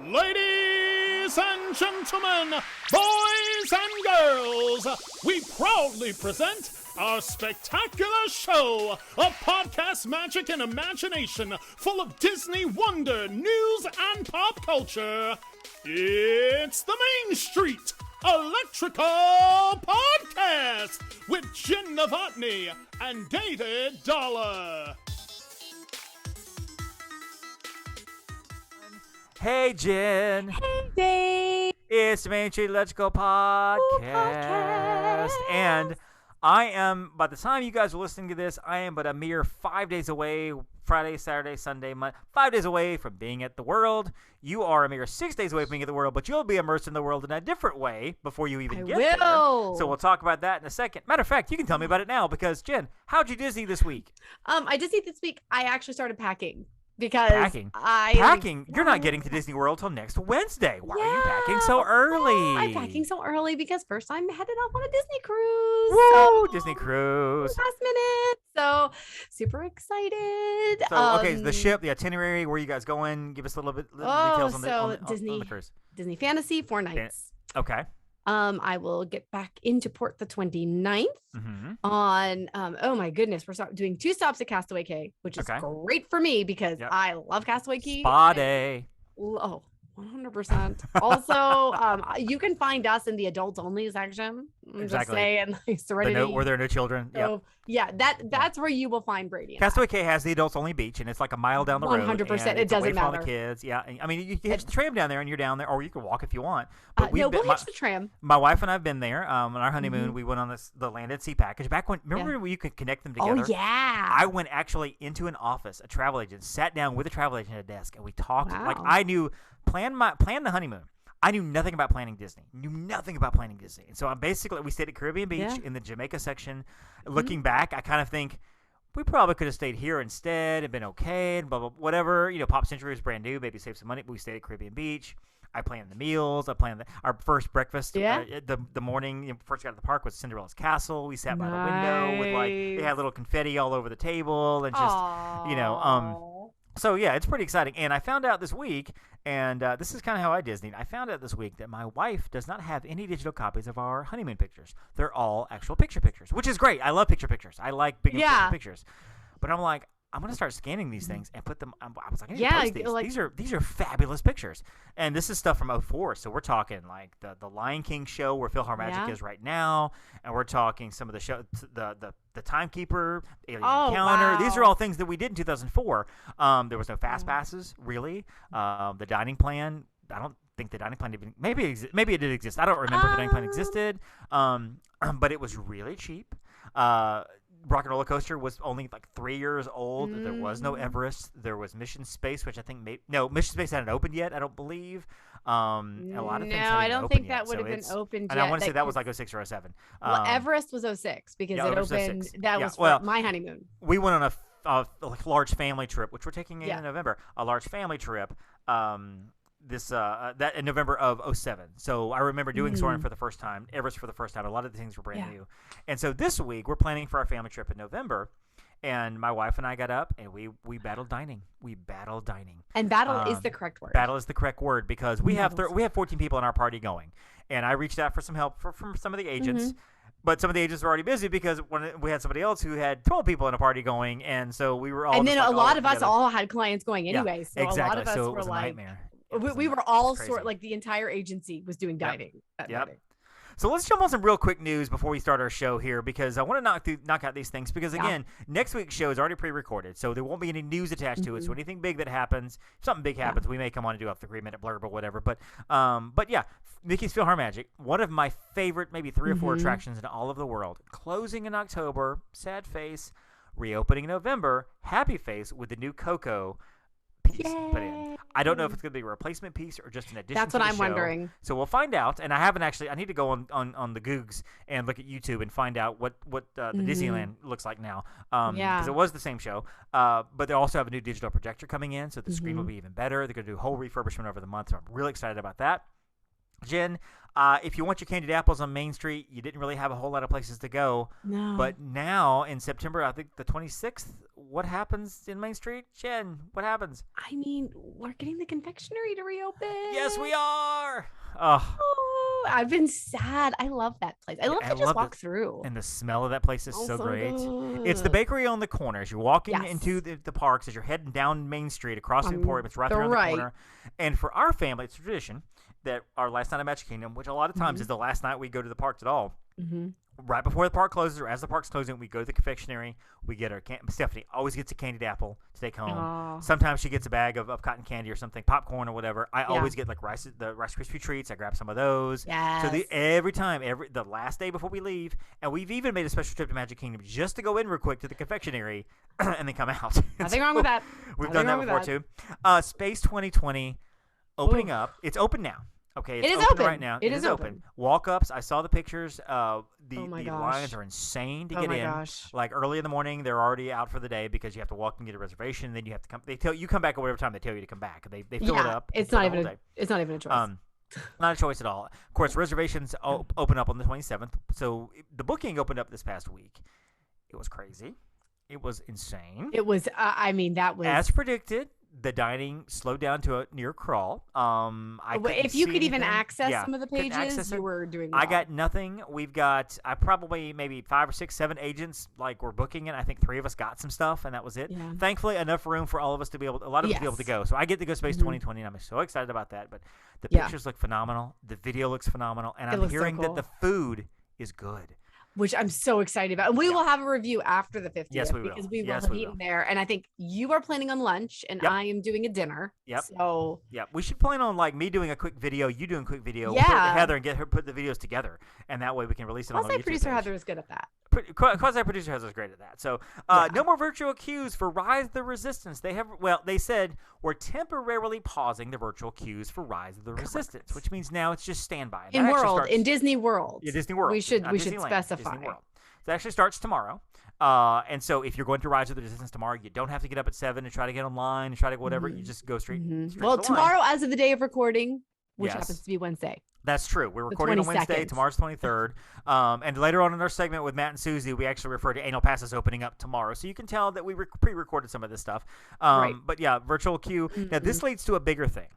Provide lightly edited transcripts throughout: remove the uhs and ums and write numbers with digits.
Ladies and gentlemen, boys and girls, we proudly present our spectacular show of podcast magic and imagination full of Disney wonder, news, and pop culture. It's the Main Street Electrical Podcast with Jenn Dave and David Dollar. Hey, Jen. Hey, Dave. It's the Main Street Electrical Podcast. And I am, by the time you guys are listening to this, I am but a mere 5 days away, Friday, Saturday, Sunday, Monday, 5 days away from being at the World. You are a mere 6 days away from being at the World, but you'll be immersed in the World in a different way before you even get there. So we'll talk about that in a second. Matter of fact, you can tell me about it now because, Jen, how'd you Disney this week? I Disney this week. I actually started packing. Because packing? You're not getting to Disney World till next Wednesday. Why are you packing so early? I'm packing so early because first I'm headed off on a Disney cruise. Woo! Disney cruise. Last minute. So super excited. So the ship, the itinerary, where you guys going? Give us a little bit details on the cruise. Disney Fantasy, 4 nights. Okay. I will get back into port the 29th on, oh my goodness, we're doing 2 stops at Castaway Cay, which is great for me because I love Castaway Cay. Spa day. Oh, 100%. Also, you can find us in the adults only section. I'm just saying, like, Serenity. Where there are no children. So, that's where you will find Brady. Castaway Cay has the adults only beach, and it's like a mile down the road. 100%. It doesn't matter. All the kids. Yeah. I mean, you can hitch the tram down there, and you're down there, or you can walk if you want. But we'll hitch the tram. My wife and I have been there. On our honeymoon, we went on the Land at Sea package. Back when, remember when you could connect them together? Oh, yeah. I went actually into an office, a travel agent, sat down with a travel agent at a desk, and we talked. Wow. Like I knew, plan the honeymoon. I knew nothing about planning Disney. And so we stayed at Caribbean Beach in the Jamaica section. Looking back, I kind of think we probably could have stayed here instead and been okay and blah, blah, whatever. You know, Pop Century was brand new, maybe save some money, but we stayed at Caribbean Beach. I planned the meals. I planned our first breakfast. The morning first got to the park was Cinderella's Castle. We sat by the window with they had little confetti all over the table and just, So, yeah, it's pretty exciting. And I found out this week, and this is kind of how I Disneyed. I found out this week that my wife does not have any digital copies of our honeymoon pictures. They're all actual pictures, which is great. I love pictures. I like big pictures. But I'm like, I'm going to start scanning these things and put them – I was like, I need to post these. These are fabulous pictures. And this is stuff from 2004. So we're talking like the Lion King show where PhilharMagic is right now. And we're talking some of the show the Timekeeper, Alien Encounter. Wow. These are all things that we did in 2004. There was no fast passes, really. The dining plan – I don't think the dining plan even – maybe it did exist. I don't remember if the dining plan existed. But it was really cheap. Rock and Roller Coaster was only like 3 years old. There was no Everest. There was Mission Space, which I think Mission Space hadn't opened yet. I don't believe. A lot of things. No, I don't think that would have been opened yet. And I want to say that was like 06 or 07. Well, Everest was 06 because it opened. That was for my honeymoon. We went on a large family trip, which we're taking in November. A large family trip. That in November of 07. So I remember doing Soarin' for the first time, Everest for the first time. A lot of the things were brand new. And so this week we're planning for our family trip in November, and my wife and I got up and we battled dining. And battle is the correct word. Battle is the correct word because we have 14 people in our party going. And I reached out for some help from some of the agents. But some of the agents were already busy because we had somebody else who had 12 people in a party going, and so we were all. And then a lot of us all had clients going anyway. So exactly. A lot of us so were like. A nightmare. We were all the entire agency was doing dining. Yep. So let's jump on some real quick news before we start our show here because I want to knock out these things because, again, next week's show is already pre-recorded, so there won't be any news attached to it. So anything big that happens, if something big happens, we may come on and do a 3-minute blurb or whatever. But yeah, Mickey's PhilharMagic, one of my favorite maybe 3 or 4 attractions in all of the world, closing in October, sad face, reopening in November, happy face with the new Coco piece put in. I don't know if it's going to be a replacement piece or just an addition. That's what I'm show. Wondering. So we'll find out. And I need to go on the Googs and look at YouTube and find out what the Disneyland looks like now. Because it was the same show. But they also have a new digital projector coming in, so the screen will be even better. They're going to do a whole refurbishment over the month, so I'm really excited about that. Jen, If you want your candied apples on Main Street, you didn't really have a whole lot of places to go. No. But now in September, I think the 26th, what happens in Main Street? Jen, what happens? I mean, we're getting the confectionery to reopen. Yes, we are. Oh, I've been sad. I love that place. I love to just walk through. And the smell of that place is so great. Good. It's the bakery on the corner. As you're walking into the parks, as you're heading down Main Street across the Emporium, it's right there on the corner. And for our family, it's a tradition that our last night at Magic Kingdom, which a lot of times is the last night we go to the parks at all. Right before the park closes or as the park's closing, we go to the confectionery. We get our Stephanie always gets a candied apple to take home. Aww. Sometimes she gets a bag of cotton candy or something, popcorn or whatever. I always get like the Rice Krispie treats. I grab some of those. Yes. So every time, the last day before we leave, and we've even made a special trip to Magic Kingdom just to go in real quick to the confectionery and then come out. Nothing wrong with that. We've done that before too. Space 2020 opening up. It's open now. Okay, it is open right now. It is open. Walk-ups. I saw the pictures. The gosh. lines are insane to get in. Gosh. Like early in the morning, they're already out for the day because you have to walk and get a reservation. Then you have to come. They tell you come back at whatever time they tell you to come back. They fill it up. It's not even a choice. Not a choice at all. Of course, reservations open up on the 27th. So the booking opened up this past week. It was crazy. It was insane. It was. That was as predicted. The dining slowed down to a near crawl. If you could even access some of the pages, you were doing well. I got nothing. We've got probably maybe 5 or 6, 7 agents we're booking it. I think 3 of us got some stuff, and that was it. Yeah. Thankfully, enough room for all of us to be able, a lot of us to be able to go. So I get to go Space 2020, and I'm so excited about that. But the pictures look phenomenal. The video looks phenomenal, and I'm hearing that the food is good. Which I'm so excited about. And we will have a review after the 50th. Yes, we will. Because we will have eaten there. And I think you are planning on lunch, and I am doing a dinner. Yep. So we should plan on me doing a quick video, you doing a quick video, we'll put it to Heather and get her put the videos together, and that way we can release it on the YouTube Quasi-producer page. Heather is good at that. Quasi-producer Heather is great at that. So no more virtual queues for Rise of the Resistance. They said we're temporarily pausing the virtual queues for Rise of the Resistance, which means now it's just standby. In Disney World. Yeah, Disney World. We should specify. Disney World. It actually starts tomorrow. And so if you're going to Rise of the Resistance tomorrow, you don't have to get up at 7 and try to get online and try to whatever. You just go straight. Well, tomorrow, as of the day of recording, which happens to be Wednesday. That's true. We're recording on Wednesday. Tomorrow's 23rd. And later on in our segment with Matt and Susie, we actually refer to annual passes opening up tomorrow. So you can tell that we pre-recorded some of this stuff. But yeah, virtual queue. Now, this leads to a bigger thing.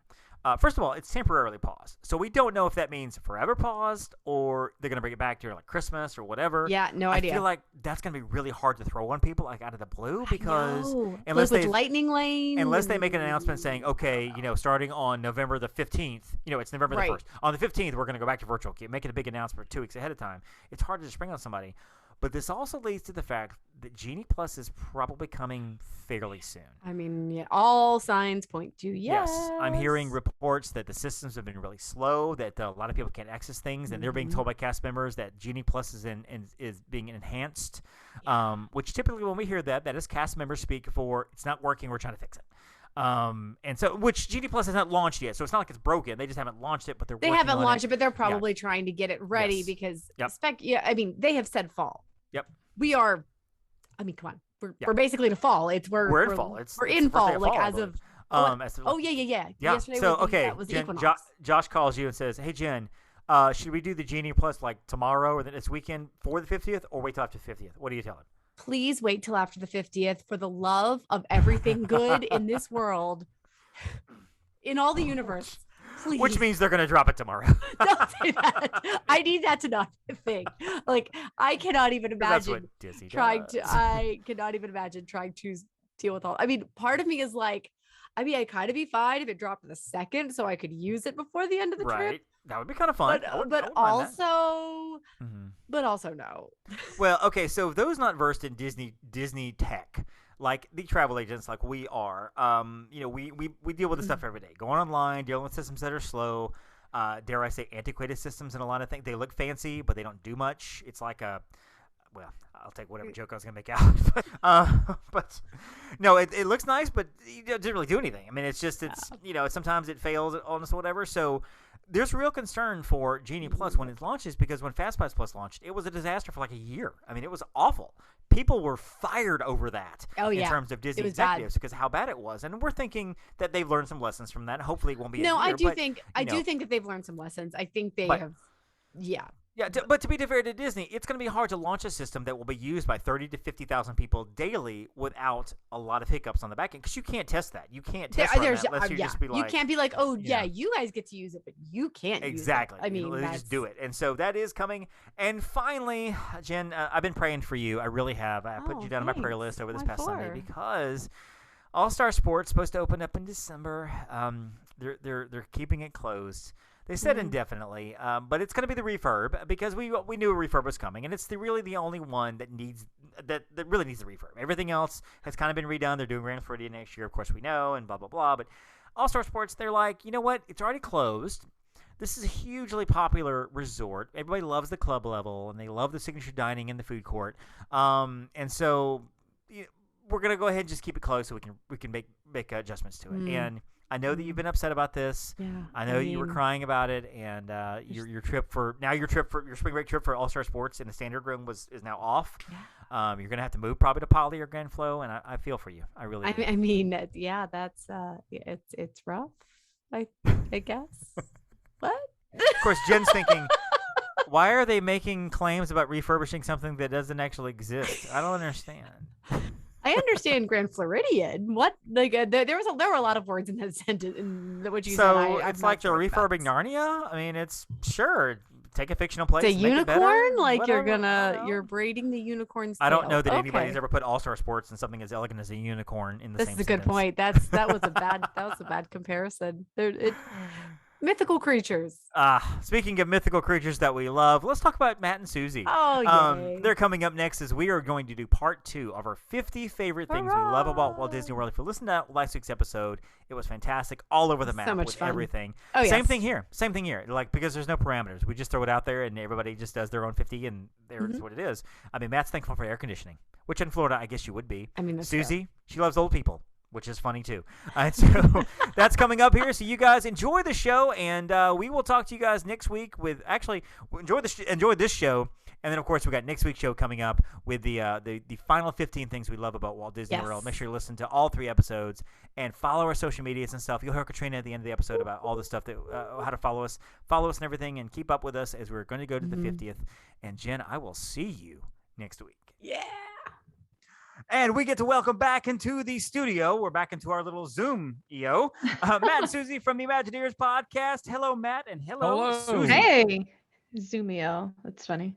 First of all, it's temporarily paused. So we don't know if that means forever paused or they're going to bring it back during Christmas or whatever. Yeah, no idea. I feel like that's going to be really hard to throw on people out of the blue because unless they lightning lane. Unless they make an announcement saying, okay, starting on November the 15th, it's November the 1st. On the 15th, we're going to go back to virtual queue. Make it a big announcement 2 weeks ahead of time. It's hard to just bring on somebody. But this also leads to the fact that Genie Plus is probably coming fairly soon. I mean, all signs point to yes. I'm hearing reports that the systems have been really slow, that a lot of people can't access things, and they're being told by cast members that Genie Plus is being enhanced, which typically when we hear that is cast members speak for it's not working, we're trying to fix it. And so, which Genie Plus has not launched yet, so it's not like it's broken. They just haven't launched it, but they haven't launched it, but they're probably trying to get it ready because they have said fall. Yep. We are. I mean, come on. We're basically to fall. We're in fall. We're in fall. Like as of. Yeah. Yesterday so was Jen, Equinox. Josh calls you and says, "Hey Jen, should we do the Genie Plus tomorrow or this weekend for the 50th, or wait till after the 50th? What do you tell him?" Please wait till after the 50th for the love of everything good in this world, in all the universe. Please. Which means they're going to drop it tomorrow. Don't say that. I need that to not be a thing. I cannot even imagine I cannot even imagine trying to deal with all. I mean, part of me is I'd kind of be fine if it dropped in the second so I could use it before the end of the trip. That would be kind of fun. But also no. Well, okay, so those not versed in Disney tech, like the travel agents like we are, we deal with this stuff every day. Going online, dealing with systems that are slow, dare I say antiquated systems and a lot of things. They look fancy, but they don't do much. It's like I'll take whatever joke I was going to make out. But no, it looks nice, but it doesn't really do anything. I mean, it's sometimes it fails on us or whatever. So there's real concern for Genie Plus when it launches because when FastPass Plus launched, it was a disaster for a year. I mean, it was awful. People were fired over that in terms of Disney executives because how bad it was. And we're thinking that they've learned some lessons from that. Hopefully it won't be a year, I do think that they've learned some lessons. I think they have Yeah. Yeah, but to be fair to Disney, it's going to be hard to launch a system that will be used by 30 to 50,000 people daily without a lot of hiccups on the back end, because you can't test that. You can't test that unless you just be like, you can't be like, oh yeah, you guys get to use it, but you can't. Exactly. Use it. I mean, they just do it, and so that is coming. And finally, Jen, I've been praying for you. I really have. I put you down on my prayer list over this past Sunday because All-Star Sports supposed to open up in December. They're keeping it closed. They said indefinitely, but it's going to be the refurb because we knew a refurb was coming, and it's really the only one that really needs the refurb. Everything else has kind of been redone. They're doing Grand Floridian next year, of course we know, and blah blah blah. But All-Star Sports, they're like, you know what? It's already closed. This is a hugely popular resort. Everybody loves the club level, and they love the signature dining in the food court. And so we're going to go ahead and just keep it closed so we can make adjustments to it. And I know that you've been upset about this. Yeah, I know you were crying about it, and your spring break trip for All-Star Sports in the standard room is now off. Yeah. You're gonna have to move probably to Poly or Grand Flow, and I feel for you. I really do. I mean, yeah, that's it's rough. I guess. What? Of course, Jen's thinking, why are they making claims about refurbishing something that doesn't actually exist? I don't understand. I understand Grand Floridian. What there were a lot of words in that sentence in what you said. So it's like they're refurbing Narnia. I mean, it's sure take a fictional place. The unicorn, like you're braiding the unicorn's tail. I don't know that anybody's ever put All-Star Sports in something as elegant as a unicorn in the same sentence. That's a good point. That was a bad comparison. Mythical creatures. Speaking of mythical creatures that we love, let's talk about Matt and Susie. Oh, yay. They're coming up next as we are going to do part 2 of our 50 favorite things we love about Walt Disney World. If you listened to last week's episode, it was fantastic. All over the map with fun. Everything. Oh, Same thing here. Like, because there's no parameters. We just throw it out there and everybody just does their own 50 and there's what it is. I mean, Matt's thankful for air conditioning, which in Florida, I guess you would be. I mean, that's Susie, fair. She loves old people, which is funny too. So that's coming up here. So you guys enjoy the show, and we will talk to you guys next week with enjoy this show, and then of course we got next week's show coming up with the final 15 things we love about Walt Disney World. Make sure you listen to all 3 episodes and follow our social medias and stuff. You'll hear Katrina at the end of the episode about all the stuff that how to follow us and everything, and keep up with us as we're going to go to the 50th. And Jen, I will see you next week. Yeah. And we get to welcome back into the studio. We're back into our little Zoom, EO. Matt and Susie from the ImagineEars podcast. Hello, Matt, and hello, Susie. Hey, Zoomio. That's funny.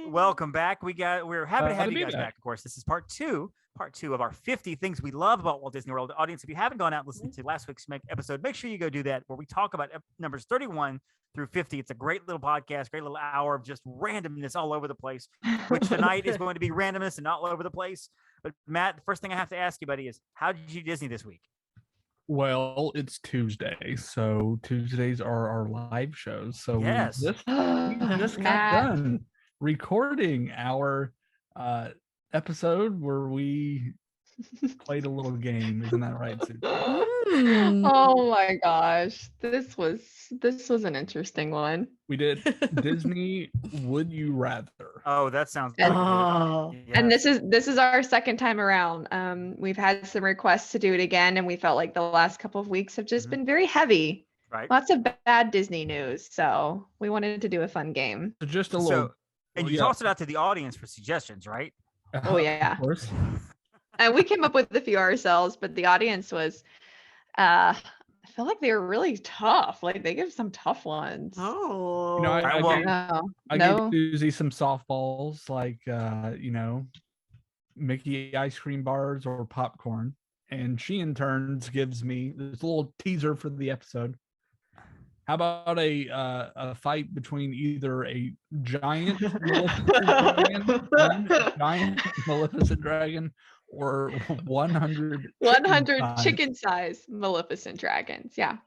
Welcome back. We're happy to have you guys back. Of course, this is part two of our 50 things we love about Walt Disney World. Audience, if you haven't gone out and listened to last week's episode, make sure you go do that, where we talk about numbers 31 through 50. It's a great little podcast, great little hour of just randomness all over the place, which tonight is going to be randomness and all over the place. But Matt, the first thing I have to ask you, buddy, is how did you Disney this week? Well, it's Tuesday, so Tuesdays are our live shows. So yes, we just got done recording our episode where we played a little game. Isn't that right, Susie? Oh my gosh, this was an interesting one. We did Disney Would You Rather. Oh, that sounds good. Yes. And this is our second time around. We've had some requests to do it again, and we felt like the last couple of weeks have just been very heavy. Right. Lots of bad Disney news. So we wanted to do a fun game. So just a little. And you tossed it out to the audience for suggestions, right? Oh yeah. Of course. And we came up with a few ourselves, but the audience was, I feel like they were really tough. Like they give some tough ones. Oh, I gave Susie some softballs, like Mickey ice cream bars or popcorn, and she in turns gives me this little teaser for the episode. How about a fight between either a giant Maleficent dragon, or 100 chicken-sized Maleficent dragons? Yeah.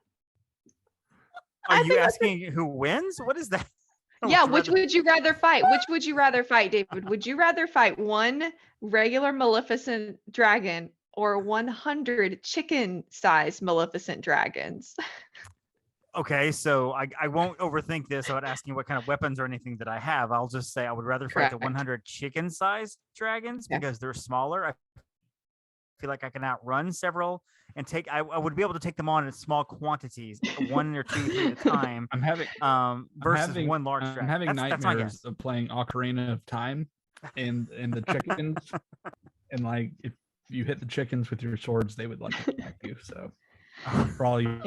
Are you asking who wins? What is that? Yeah, which would you rather fight? Which would you rather fight, David? Would you rather fight one regular Maleficent dragon or 100 chicken-sized Maleficent dragons? Okay, so I won't overthink this about asking what kind of weapons or anything that I have. I'll just say I would rather fight the 100 chicken-sized dragons because they're smaller. I feel like I can outrun several and I would be able to take them on in small quantities, 1 or 2, 3 at a time. Versus one large dragon. I'm having that's my nightmares guess. of playing Ocarina of Time and the chickens. And like if you hit the chickens with your swords, they would like attack you. So for all you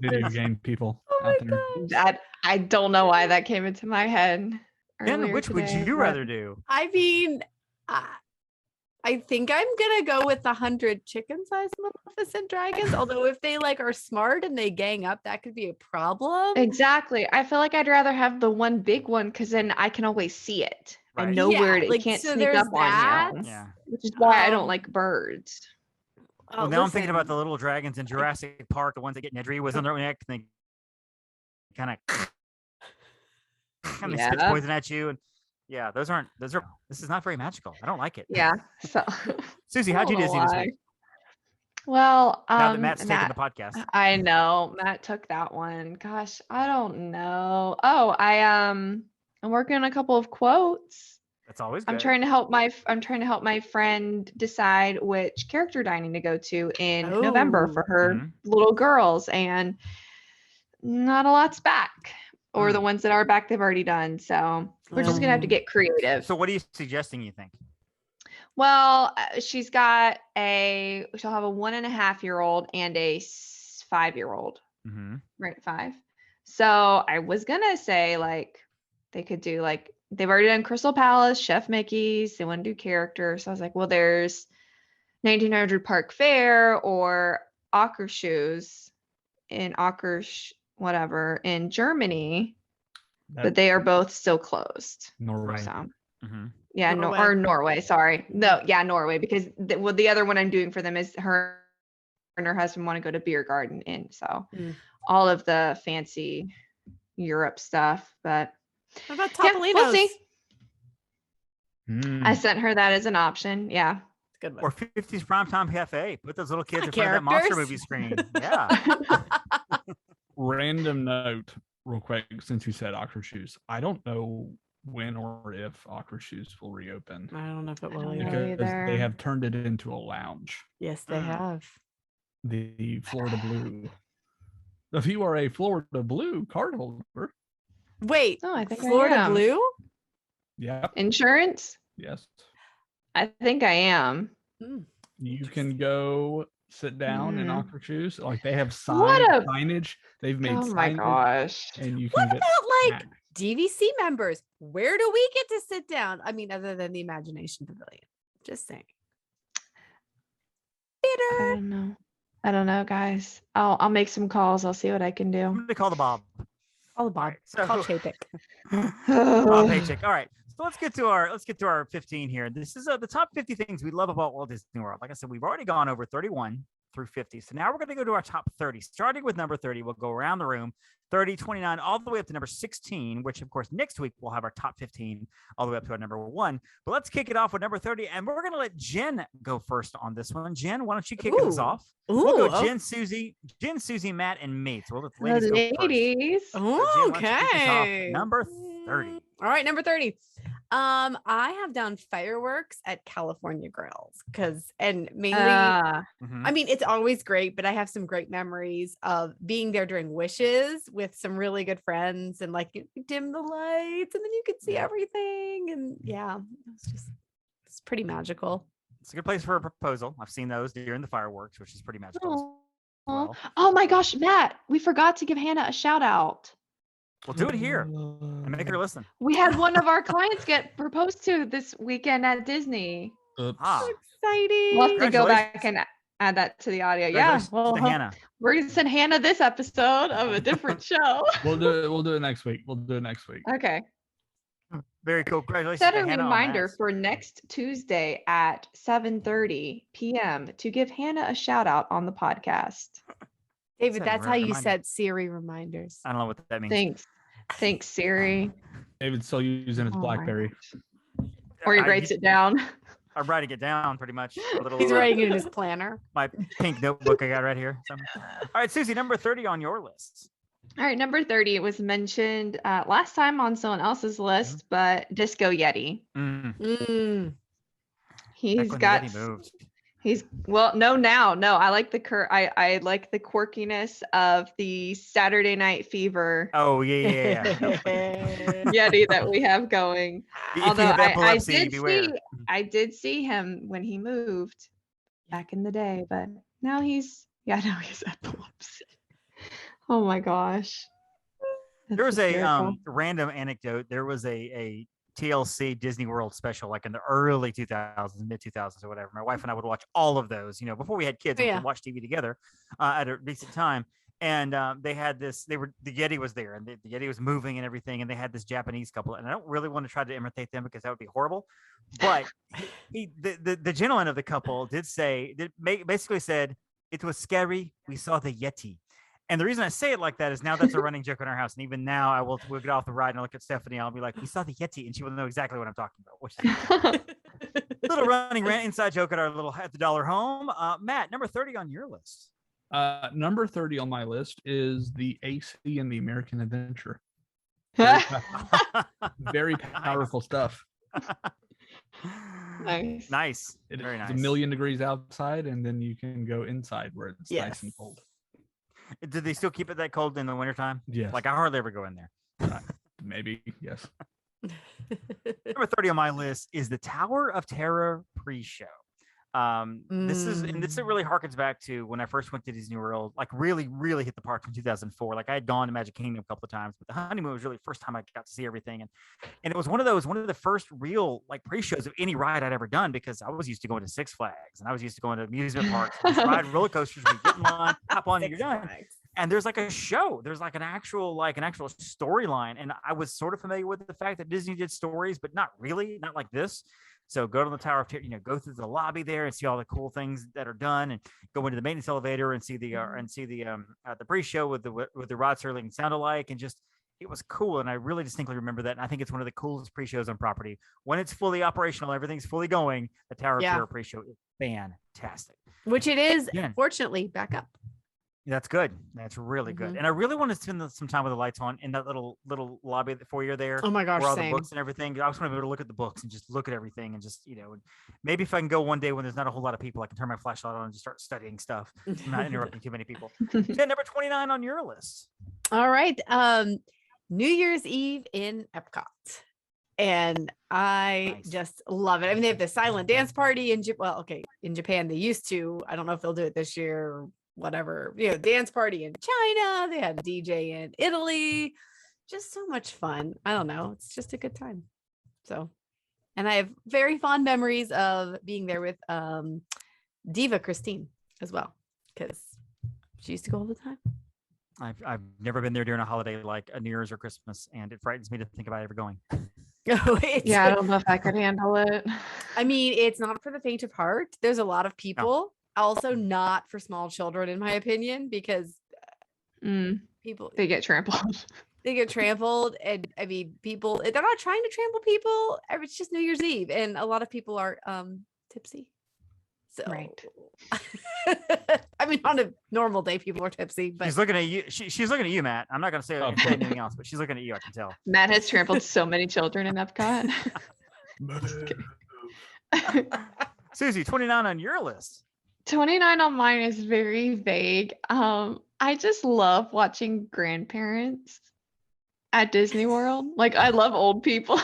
video game people out there. That I don't know why that came into my head. Jen, which would you rather do? I mean, I think I'm gonna go with the 100 chicken-sized Maleficent dragons. Although if they like are smart and they gang up, that could be a problem. Exactly. I feel like I'd rather have the one big one because then I can always see it. I know where it can't sneak up on you. Yeah. Which is why I don't like birds. Well, now I'm thinking about the little dragons in Jurassic Park, the ones that get Nedry was on their neck, and they kind of they spit poison at you, and this is not very magical. I don't like it. Yeah. So Susie, how'd you Disney this week? Well, now that Matt's taking the podcast. I know Matt took that one. Gosh, I don't know. Oh, I'm working on a couple of quotes. That's always good. I'm trying to help my friend decide which character dining to go to in November for her little girls, and not a lot's back. Or the ones that are back, they've already done. So we're just gonna have to get creative. So what are you suggesting? You think? Well, she'll have a 1.5-year-old and a 5-year-old. Right, 5. So I was gonna say like they could do like they've already done Crystal Palace, Chef Mickey's. They want to do characters. So I was like, well, there's 1900 Park Fair or Akershus in whatever in Germany, but they are both still closed. Norway. So, yeah, or Norway. Sorry, no, yeah, Norway, because the other one I'm doing for them is her and her husband want to go to Beer Garden Inn. So all of the fancy Europe stuff, but what about Topolino's? We'll see. I sent her that as an option. Yeah. Good one. Or 50s Primetime Cafe. Put those little kids in front of that monster movie screen. Yeah. Random note, real quick, since you said Akershus. I don't know when or if Akershus will reopen. I don't know if it will because they have turned it into a lounge. Yes, they have. The Florida Blue. If you are a Florida Blue card holder. Wait, I think Florida Blue? Yeah. Insurance? Yes. I think I am. You can go sit down in Akershus. Like they have signage. They've made signage. Oh my gosh. And you can what about like DVC members? Where do we get to sit down? I mean, other than the Imagination Pavilion. Just saying. Theater. I don't know, guys. I'll make some calls. I'll see what I can do. I'm gonna call the Bob. Call the Bob. Right, so, call Chapek. Bob Paycheck. All right. So let's get to our 15 here. This is the top 50 things we love about Walt Disney World. Like I said, we've already gone over 31 through 50. So now we're going to go to our top 30. Starting with number 30, we'll go around the room, 30, 29, all the way up to number 16, which of course next week we'll have our top 15 all the way up to our number 1. But let's kick it off with number 30, and we're going to let Jen go first on this one. Jen, why don't you kick us off? We'll go Jen, Susie, Matt, and me. So we'll let the ladies go first. So Jen, Okay. Number 30. All right, number 30. I have done fireworks at California Grills and mainly, I mean, it's always great, but I have some great memories of being there during Wishes with some really good friends, and like you dim the lights and then you could see everything. And it's pretty magical. It's a good place for a proposal. I've seen those during the fireworks, which is pretty magical as well. Oh my gosh, Matt, we forgot to give Hannah a shout out. We'll do it here and make her listen. We had one of our clients get proposed to this weekend at Disney. So exciting. We'll have to go back and add that to the audio. Yeah. Well, Hannah. We're going to send Hannah this episode of a different show. We'll do it next week. Okay. Very cool. Congratulations. Set a reminder for next Tuesday at 7:30 p.m. to give Hannah a shout out on the podcast. David, that's how you set Siri reminders. I don't know what that means. Thanks, Siri. David's still using his BlackBerry. Or he writes it down. I'm writing it down pretty much. He's writing it in his planner. My pink notebook I got right here. All right, Susie, number 30 on your list. All right, number 30. It was mentioned last time on someone else's list, but Disco Yeti. He's got... No, I like I like the quirkiness of the Saturday Night Fever. Oh yeah. Yeti that we have going. If Although you have epilepsy, beware. I did see him when he moved back in the day, but now he's epilepsy. Oh my gosh. There was a random anecdote. There was a TLC Disney World special, like in the early 2000s, mid 2000s, or whatever. My wife and I would watch all of those, before we had kids. We could watch TV together at a decent time. And they had this. The Yeti was there, and the Yeti was moving and everything. And they had this Japanese couple, and I don't really want to try to imitate them because that would be horrible. But the gentleman of the couple basically said it was scary. We saw the Yeti. And the reason I say it like that is now that's a running joke in our house. And even now we'll get off the ride and I'll look at Stephanie. I'll be like, we saw the Yeti. And she will know exactly what I'm talking about. Little running inside joke at at the dollar home. Matt, number 30 on your list. Number 30 on my list is the AC and the American Adventure. Very powerful stuff. Nice. It's very nice. 1,000,000 degrees outside, and then you can go inside where it's nice and cold. Did they still keep it that cold in the wintertime? Yes. Like I hardly ever go in there. Maybe, yes. Number 30 on my list is the Tower of Terror pre-show. This really harkens back to when I first went to Disney World, like really, really hit the park in 2004. Like I had gone to Magic Kingdom a couple of times, but the honeymoon was really the first time I got to see everything. And it was one of the first real like pre-shows of any ride I'd ever done, because I was used to going to Six Flags and I was used to going to amusement parks, and ride roller coasters, we get in line, hop on, and you're done. And there's like a show, there's like an actual storyline. And I was sort of familiar with the fact that Disney did stories, but not really, not like this. So go to the Tower of Terror, go through the lobby there and see all the cool things that are done, and go into the maintenance elevator and see the pre-show with the rod Serling sound alike, and just it was cool. And I really distinctly remember that. And I think it's one of the coolest pre-shows on property. When it's fully operational, everything's fully going. The Tower of Terror pre-show is fantastic. Which it is, fortunately, back up. That's good. That's really good. And I really want to spend some time with the lights on in that little lobby at the foyer there. Oh my gosh, where all same. the books and everything. I just want to be able to look at the books and just look at everything, and just, maybe if I can go one day when there's not a whole lot of people, I can turn my flashlight on and just start studying stuff. I'm not interrupting too many people. Then number 29 on your list. All right. New Year's Eve in Epcot. And I just love it. I mean, they have the silent dance party in Japan they used to. I don't know if they'll do it this year or whatever, dance party in China. They had a DJ in Italy. Just so much fun. I don't know. It's just a good time. So, and I have very fond memories of being there with Diva Christine as well, because she used to go all the time. I've never been there during a holiday like a New Year's or Christmas, and it frightens me to think about ever going. I don't know if I could handle it. I mean, it's not for the faint of heart. There's a lot of people. No. Also not for small children, in my opinion, because people, they get trampled. And I mean, people, they're not trying to trample people. It's just New Year's Eve, and a lot of people are tipsy. So right. I mean, on a normal day, people are tipsy, but she's looking at you. She's looking at you, Matt. I'm not going to say anything else, but she's looking at you. I can tell. Matt has trampled so many children in Epcot. Susie, 29 on your list. 29 on mine is very vague. I just love watching grandparents at Disney World. Like, I love old people.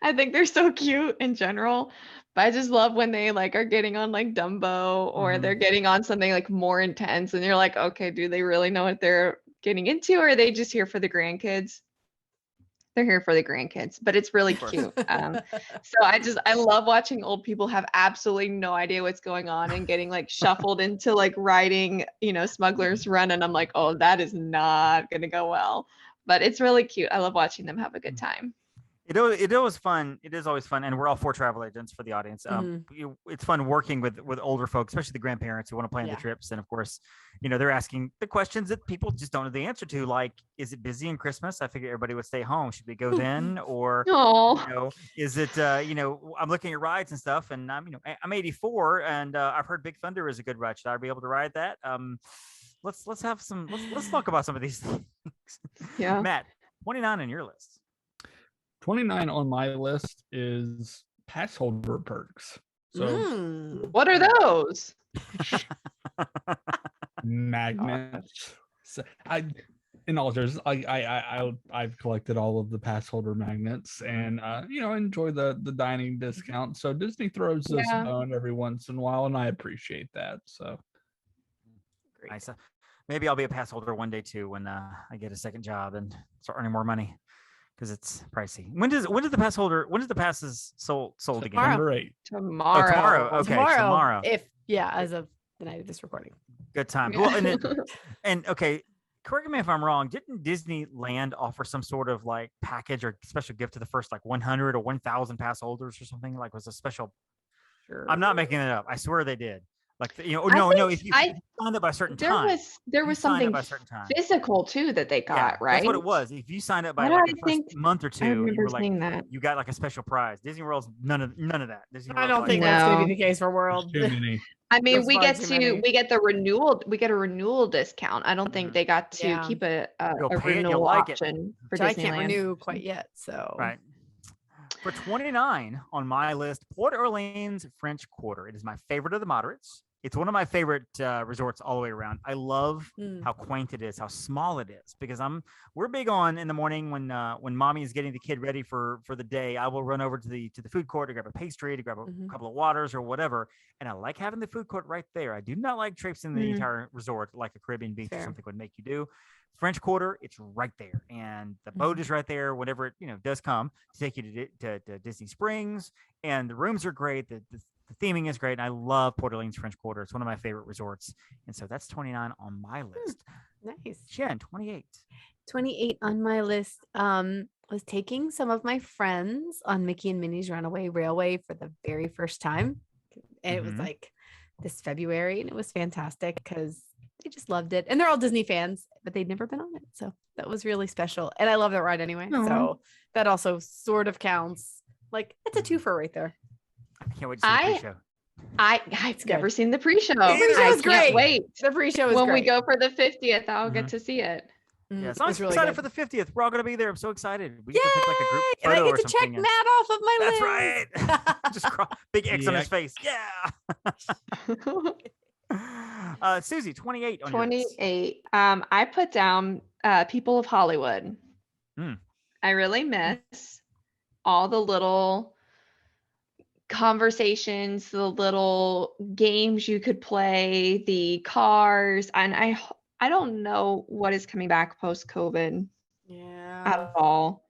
I think they're so cute in general, but I just love when they like are getting on like Dumbo, or they're getting on something like more intense, and you're like, okay, do they really know what they're getting into, or are they just here for the grandkids? They're here for the grandkids, but it's really cute. So I love watching old people have absolutely no idea what's going on and getting like shuffled into like riding, Smuggler's Run. And I'm like, oh, that is not going to go well, but it's really cute. I love watching them have a good time. It was fun. It is always fun. And we're all 4 travel agents for the audience. It's fun working with older folks, especially the grandparents who want to plan the trips. And of course, they're asking the questions that people just don't know the answer to. Like, is it busy in Christmas? I figure everybody would stay home. Should we go then? Or, is it, I'm looking at rides and stuff, and I'm 84 and I've heard Big Thunder is a good ride. Should I be able to ride that? Let's talk about some of these things. Yeah. Matt, 29 on your list. 29 on my list is pass holder perks. So What are those? magnets. So in all seriousness, I've collected all of the pass holder magnets, and enjoy the dining discount. So Disney throws us a bone every once in a while, and I appreciate that. So nice. Maybe I'll be a pass holder one day too when I get a second job and start earning more money, because it's pricey. When does the passes sold again? September 8th. Tomorrow. Tomorrow. Okay, tomorrow. As of the night of this recording. Good time. Well, and okay, correct me if I'm wrong. Didn't Disneyland offer some sort of like package or special gift to the first like 100 or 1,000 pass holders or something? Like, was a special? Sure. I'm not making it up. I swear they did. Like, if you signed up by a certain time, there was something physical too that they got, right? That's what it was. If you signed up by the first month or two, you got like a special prize. Disney World's none of that. I don't think that's going to be the case for World. Too many. I mean, we get a renewal discount. I don't think they got to keep a renewal option for Disneyland. I can't renew quite yet. So right. For 29 on my list, Port Orleans French Quarter. It is my favorite of the moderates. It's one of my favorite resorts all the way around. I love how quaint it is, how small it is, because we're big on in the morning when mommy is getting the kid ready for the day. I will run over to the food court to grab a pastry, to grab a couple of waters or whatever. And I like having the food court right there. I do not like traipsing the entire resort like a Caribbean beach or something would make you do. French Quarter, it's right there, and the boat is right there. Whenever it does come to take you to Disney Springs, and the rooms are great. The theming is great, and I love Port Orleans French Quarter. It's one of my favorite resorts, and so that's 29 on my list. Nice. Jen, 28. 28 on my list was taking some of my friends on Mickey and Minnie's Runaway Railway for the very first time, and it was like this February, and it was fantastic because they just loved it, and they're all Disney fans, but they'd never been on it, so that was really special, and I love that ride anyway. So that also sort of counts. Like, it's a twofer right there. I can't wait to see the pre-show. I've never seen the pre-show. The pre-show is great. Wait, the pre-show is when great. we go for the 50th, I'll get to see it. Yeah, so I'm really excited for the 50th. We're all going to be there. I'm so excited. We get to pick like a group photo and I get to check Matt off of my list. That's right. Just big X on his face. Yeah. Susie, 28 on 28. I put down People of Hollywood. I really miss all the little conversations, the little games you could play, the cars, and I don't know what is coming back post-COVID at all,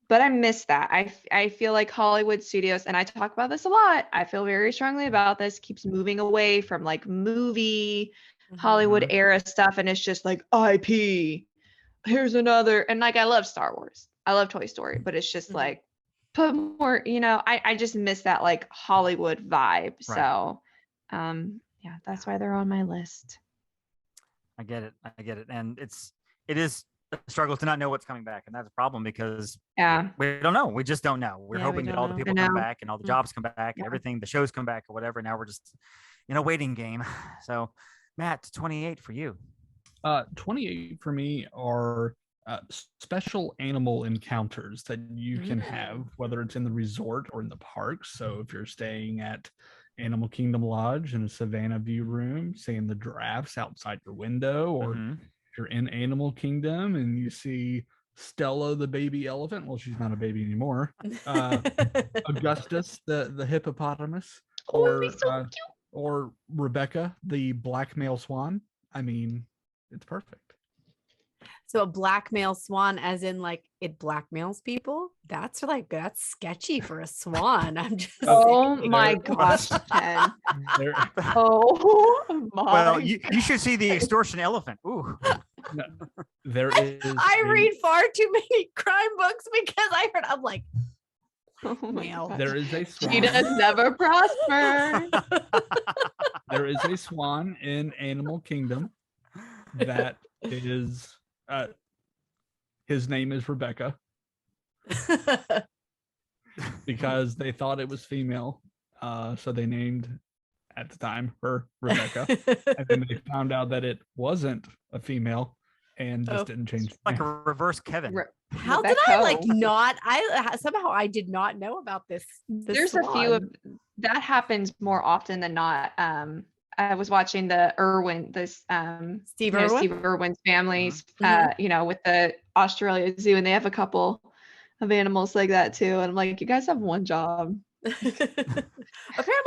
but I miss that. I feel like Hollywood Studios, and I talk about this a lot, I feel very strongly about this, keeps moving away from like movie Hollywood era stuff, and it's just like IP, here's another, and like I love Star Wars, I love Toy Story, but it's just like put more, I just miss that like Hollywood vibe. Right. So that's why they're on my list. I get it. And it is a struggle to not know what's coming back. And that's a problem because we don't know. We just don't know. We're hoping that all the people come back and all the jobs come back and everything, the shows come back or whatever. Now we're just in a waiting game. So Matt, 28 for you. 28 for me are special animal encounters that you can have, whether it's in the resort or in the parks. So if you're staying at Animal Kingdom Lodge in a Savannah View room, seeing the giraffes outside your window, or if you're in Animal Kingdom and you see Stella the baby elephant, well, she's not a baby anymore, Augustus the hippopotamus, or Rebecca the black male swan. I mean, it's perfect. So a blackmail swan, as in like it blackmails people. That's sketchy for a swan. I'm just my gosh, Ken. Oh my. Well, you should see the extortion elephant. Ooh. No, there is. I read far too many crime books because I'm like, blackmail. There is a swan. She does never prosper. There is a swan in Animal Kingdom that is. His name is Rebecca because they thought it was female, so they named at the time her Rebecca, and then they found out that it wasn't a female, and just didn't change. Like a reverse Kevin. How did I like not? Somehow I did not know about this. There's a few of that happens more often than not. I was watching the Steve Irwin's families, with the Australia Zoo, and they have a couple of animals like that too. And I'm like, you guys have one job. Apparently,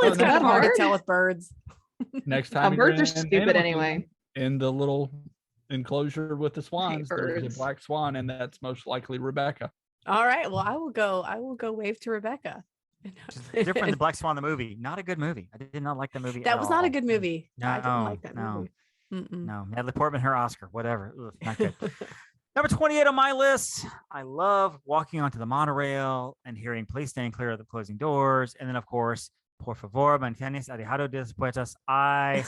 it's kind of hard to tell with birds. Next time, birds are stupid anyway. In the little enclosure with the swans, there's a black swan, and that's most likely Rebecca. All right, well, I will go wave to Rebecca. Different than Black Swan the movie. Not a good movie. I did not like the movie. That was not a good movie. No, I didn't like that movie. No, Natalie Portman, her Oscar, whatever. Ugh, not good. Number 28 on my list. I love walking onto the monorail and hearing "Please stand clear of the closing doors," and then of course, "Por favor, manténganse alejados de las puertas." I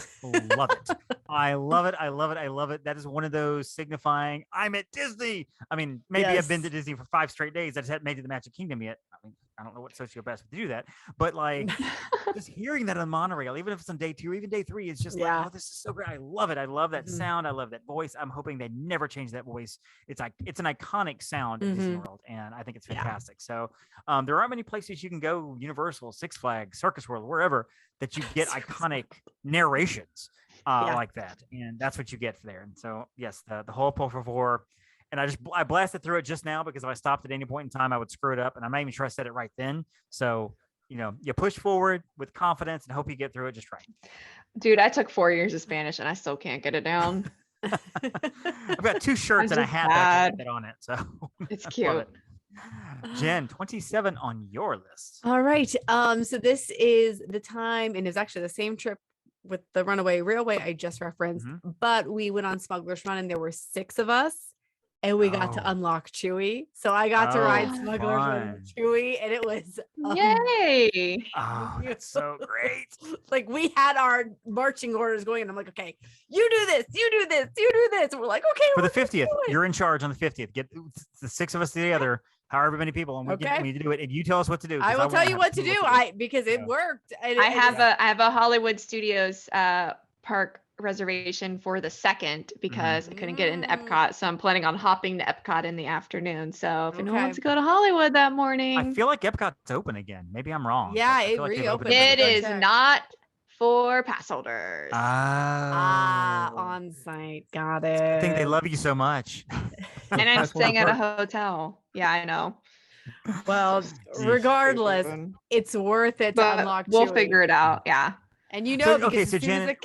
love it. I love it. I love it. I love it. That is one of those signifying I'm at Disney. I mean, maybe I've been to Disney for 5 straight days. I just haven't made it to the Magic Kingdom yet. I mean, I don't know what sociopaths would do that, but like just hearing that on the monorail, even if it's on day 2 or even day 3, it's just like, oh, this is so great. I love it. I love that sound. I love that voice. I'm hoping they never change that voice. It's like it's an iconic sound at Disney World, and I think it's fantastic. So there aren't many places you can go, Universal, Six Flags, Circus World, wherever, that you get iconic narrations like that, and that's what you get there. And so yes, the whole "Por favor." And I blasted through it just now because if I stopped at any point in time, I would screw it up. And I'm not even sure I said it right then. So, you push forward with confidence and hope you get through it just right. Dude, I took 4 years of Spanish and I still can't get it down. I've got 2 shirts and a hat that I on it. So it's cute. Jenn, 27 on your list. All right. So this is the time, and it's actually the same trip with the Runaway Railway I just referenced, but we went on Smuggler's Run and there were 6 of us. And we got to unlock Chewy. So I got to ride Smuggler's Run with Chewy, and it was yay. Oh, it's so great. Like we had our marching orders going, and I'm like, okay, you do this, you do this, you do this. And we're like, okay. For the 50th, you're in charge on the 50th. Get the 6 of us together, however many people, and we need to do it. And you tell us what to do. I will tell you what to do. Because it worked. And I have a Hollywood Studios park reservation for the 2nd because I couldn't get into Epcot, so I'm planning on hopping to Epcot in the afternoon. So if anyone wants to go to Hollywood that morning, I feel like Epcot's open again. Maybe I'm wrong. Yeah, it reopened. It is not for pass holders. On site. Got it. I think they love you so much. And I'm staying at a hotel. Yeah, I know. Well, regardless, it's worth it to unlock. We'll figure it out. Yeah. And so Jen,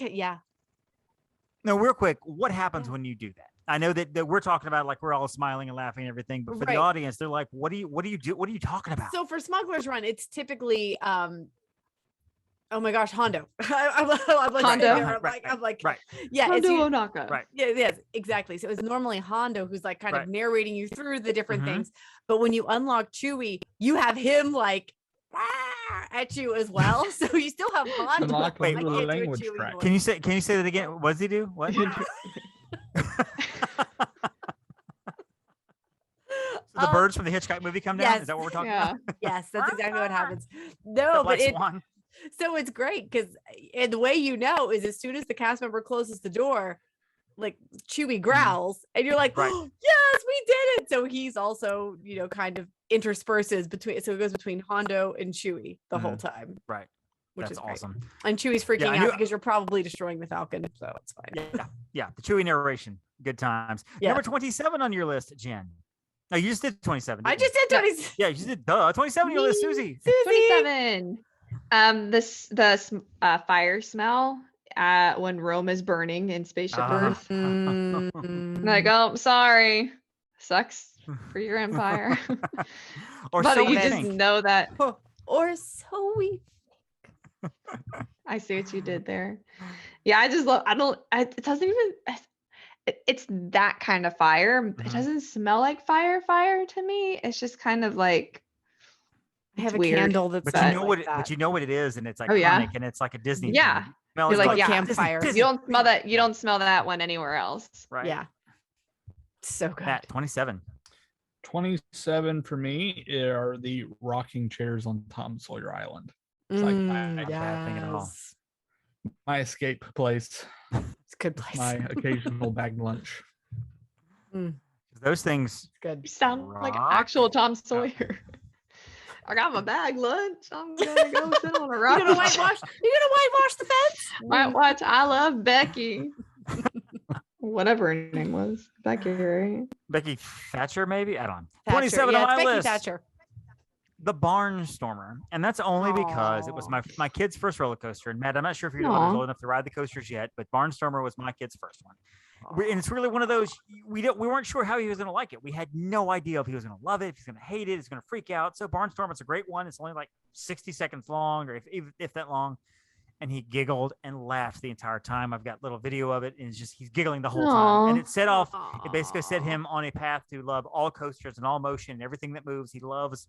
no, real quick, what happens when you do that? I know that we're talking about like we're all smiling and laughing and everything, but for the audience, they're like, what do you do? What are you talking about? So for Smuggler's Run, it's typically oh my gosh, Hondo. I'm like Hondo. I'm like right. Yeah, Hondo Onaka. Right. Yeah, yes, exactly. So it's normally Hondo who's like kind of narrating you through the different things. But when you unlock Chewy, you have him like at you as well, so you still have Hondo. Wait, language track. Can you say that again? What does he do? What? So the birds from the Hitchcock movie come down. Is that what we're talking about? Yes, that's exactly what happens. No, but so it's great because the way is as soon as the cast member closes the door, like Chewy growls, and you're like, oh, yes, we did it. So he's also, kind of intersperses between. So it goes between Hondo and Chewy the whole time. Right. Which That's is great. awesome. And Chewy's freaking out because you're probably destroying the Falcon, so it's fine. Yeah. The Chewy narration, good times. Yeah. Number 27 on your list, Jenn. No, you just did 27. I just did 27. Yeah, you just did 27 on your list, Susie. 27. The fire smell when Rome is burning in Spaceship Earth. Like, oh, I'm sorry. Sucks for your empire. But so you just know that. Or so we think. I see what you did there. Yeah, I just love, it doesn't even, it's that kind of fire. It doesn't smell like fire to me. It's just kind of like, I have weird. A candle that's but you know what it is, and it's iconic, and it's like a Disney. Yeah, you're like campfire. You don't smell that. You don't smell that one anywhere else. Right. Yeah. So good. Matt, 27. 27 for me are the rocking chairs on Tom Sawyer Island. It's like not a bad thing at all. My escape place. It's a good place. My occasional bag lunch. Those things Good. You sound like actual Tom Sawyer. I got my bag lunch. I'm gonna go sit on a rock. You gonna whitewash the fence? Might watch I Love Becky. Whatever her name was. Becky, right? Becky Thatcher, maybe? I don't know. Thatcher. 27 Yeah, on my it's Becky list. Thatcher. The Barnstormer. And that's only because it was my kid's first roller coaster. And Matt, I'm not sure if you're old enough to ride the coasters yet, but Barnstormer was my kid's first one. And it's really one of those, we weren't sure how he was going to like it. We had no idea if he was going to love it, if he's going to hate it, he's going to freak out. So Barnstormer, it's a great one. It's only like 60 seconds long, or if that long. And he giggled and laughed the entire time. I've got little video of it, and it's just he's giggling the whole time. And it basically set him on a path to love all coasters and all motion and everything that moves. He loves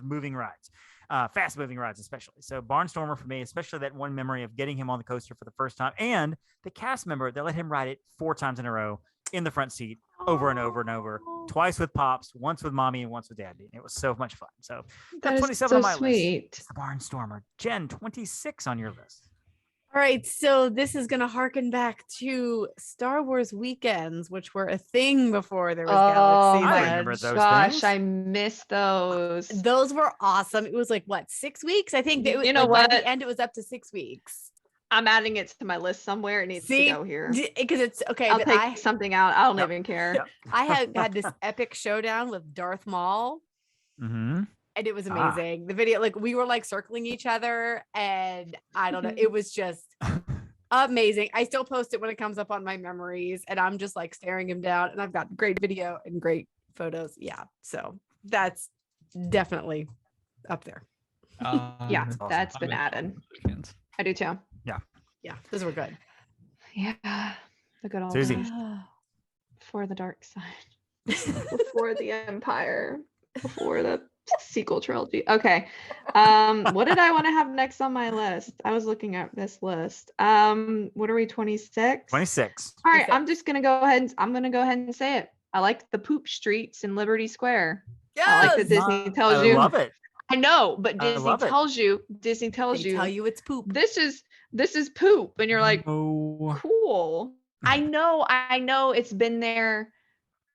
moving rides, fast moving rides especially. So Barnstormer for me, especially that one memory of getting him on the coaster for the first time, and the cast member that let him ride it 4 times in a row in the front seat over and over and over, twice with Pops, once with Mommy, and once with Daddy. It was so much fun. So that's 27 on my list. The Barnstormer. Jen, 26 on your list. All right, so this is going to harken back to Star Wars weekends, which were a thing before there was Galaxy's I Edge. remember those Gosh, things. I miss those. Those were awesome. It was like, what, 6 weeks? I think You know by what? the end, it was up to 6 weeks. I'm adding it to my list somewhere. It needs to go here. Because it's okay. I'll but take something out. I don't even care. Yep. I had this epic showdown with Darth Maul. Mm-hmm. And it was amazing. The video, like we were like circling each other, and I don't know, it was just amazing. I still post it when it comes up on my memories, and I'm just like staring him down, and I've got great video and great photos. Yeah, so that's definitely up there. Yeah, that's been added. I do too. Yeah, those were good. Yeah, the good old Susie. days. Before the dark side, before the Empire, before the sequel trilogy. Okay. What did I want to have next on my list? I was looking at this list. What are we, 26? 26. All right, I'm just gonna go ahead and say it. I like the poop streets in Liberty Square. Yes! I like that Disney tells you. I love it. I know, but Disney tells you. Disney tells They you. tell you it's poop. This is poop, and you're like, Oh. cool. I know it's been there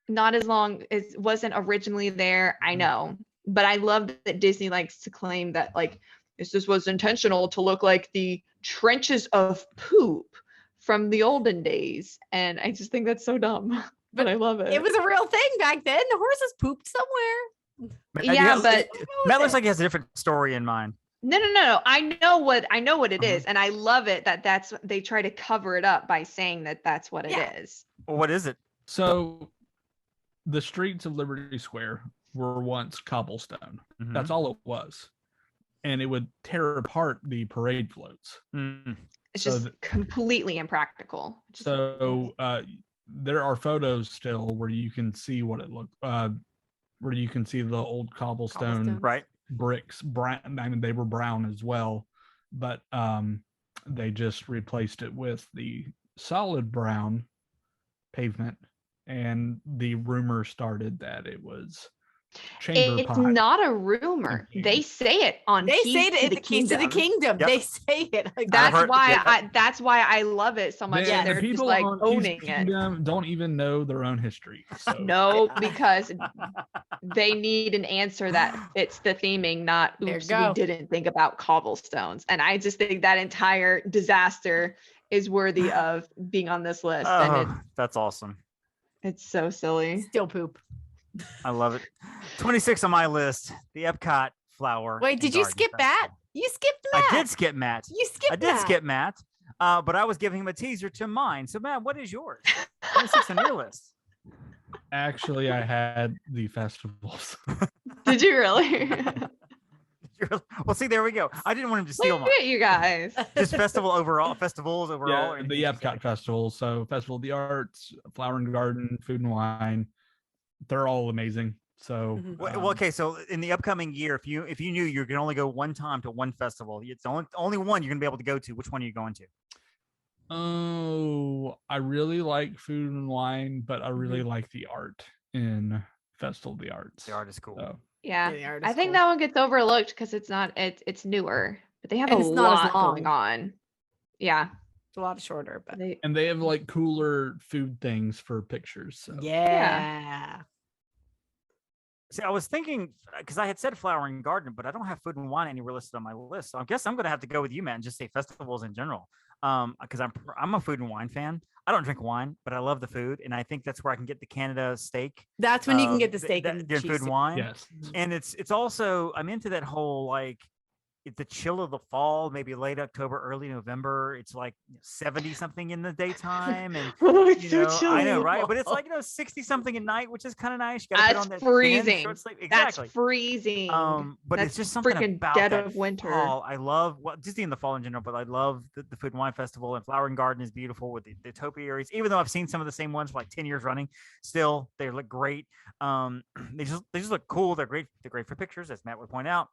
not as long as it wasn't originally there. I know. But I love that Disney likes to claim that like this was intentional to look like the trenches of poop from the olden days. And I just think that's so dumb. But I love it. It was a real thing back then. The horses pooped somewhere. Yeah, but Matt looks like he has a different story in mind. No. I know what it is, and I love it that they try to cover it up by saying that that's what it is. Well, what is it? So the streets of Liberty Square were once cobblestone. Mhm. That's all it was. And it would tear apart the parade floats. Mm. It's So just completely impractical. So there are photos still where you can see what it looked where you can see the old cobblestone Right. bricks. Brown, I mean, they were brown as well, but they just replaced it with the solid brown pavement. And the rumor started that it was chamber It's pot. not a rumor. They say it on They say it in the Keys to the Kingdom. Yep. They say it. Like That's heard- that's why I love it so much. The They're just people like on owning Keys to the it. Kingdom don't even know their own history. So. No, because they need an answer that fits the theming, not There you oops, go. we didn't think about cobblestones. And I just think that entire disaster is worthy of being on this list. And Oh, that's awesome. it's so silly. still poop. I love it. 26 on my list. The Epcot Flower. Wait, and did you Garden skip Matt? Festival. You skipped Matt. I did skip Matt. You skipped I did Matt. skip Matt. But I was giving him a teaser to mine. So Matt, what is yours? 26 on your list. Actually, I had the festivals. Did you really? Well, see, there we go. I didn't want him to steal Look mine. at you guys. Just festivals overall. or Yeah, the anything Epcot festivals. So Festival of the Arts, Flower and Garden, Food and Wine. They're all amazing. So Mhm. Well, okay, so in the upcoming year, if you knew you can only go one time to one festival, it's the only one you're gonna be able to go to. Which one are you going to? Oh, I really like Food and Wine, but I really like the art in Festival of the Arts. The art is cool. So, Yeah. The art I is think cool. that one gets overlooked because it's newer, but they have And a it's not as lot going long. on. Yeah. It's a lot shorter, but and they have like cooler food things for pictures. So. Yeah. See, I was thinking because I had said flower and garden, but I don't have food and wine anywhere listed on my list. So I guess I'm going to have to go with you, Matt, and just say festivals in general. Because I'm a food and wine fan. I don't drink wine, but I love the food, and I think that's where I can get the Canada steak. That's when you can get the steak and during food and wine. Yes, and it's also I'm into that whole like the chill of the fall, maybe late October, early November. It's like 70 something in the daytime, and I know, right? But it's like 60 something at night, which is kind of nice. You gotta put on that freezing. Short sleeve. Exactly. That's freezing. But That's it's just something about dead that of winter. Fall. I love Disney in the fall in general, but I love the Food and Wine Festival, and Flower and Garden is beautiful with the topiaries. Even though I've seen some of the same ones for like 10 years running, still they look great. They just look cool. They're great. They're great for pictures, as Matt would point out.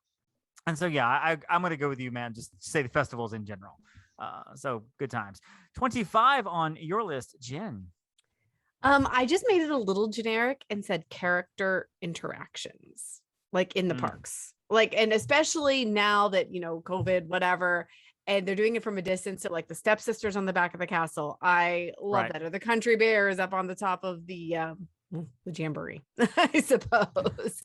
And so, yeah, I'm going to go with you, man. Just say the festivals in general. So good times. 25 on your list, Jen. I just made it a little generic and said character interactions, like in the parks, like, and especially now that, COVID, whatever, and they're doing it from a distance. So like the stepsisters on the back of the castle. I love that. Or the country bears up on the top of the jamboree, I suppose.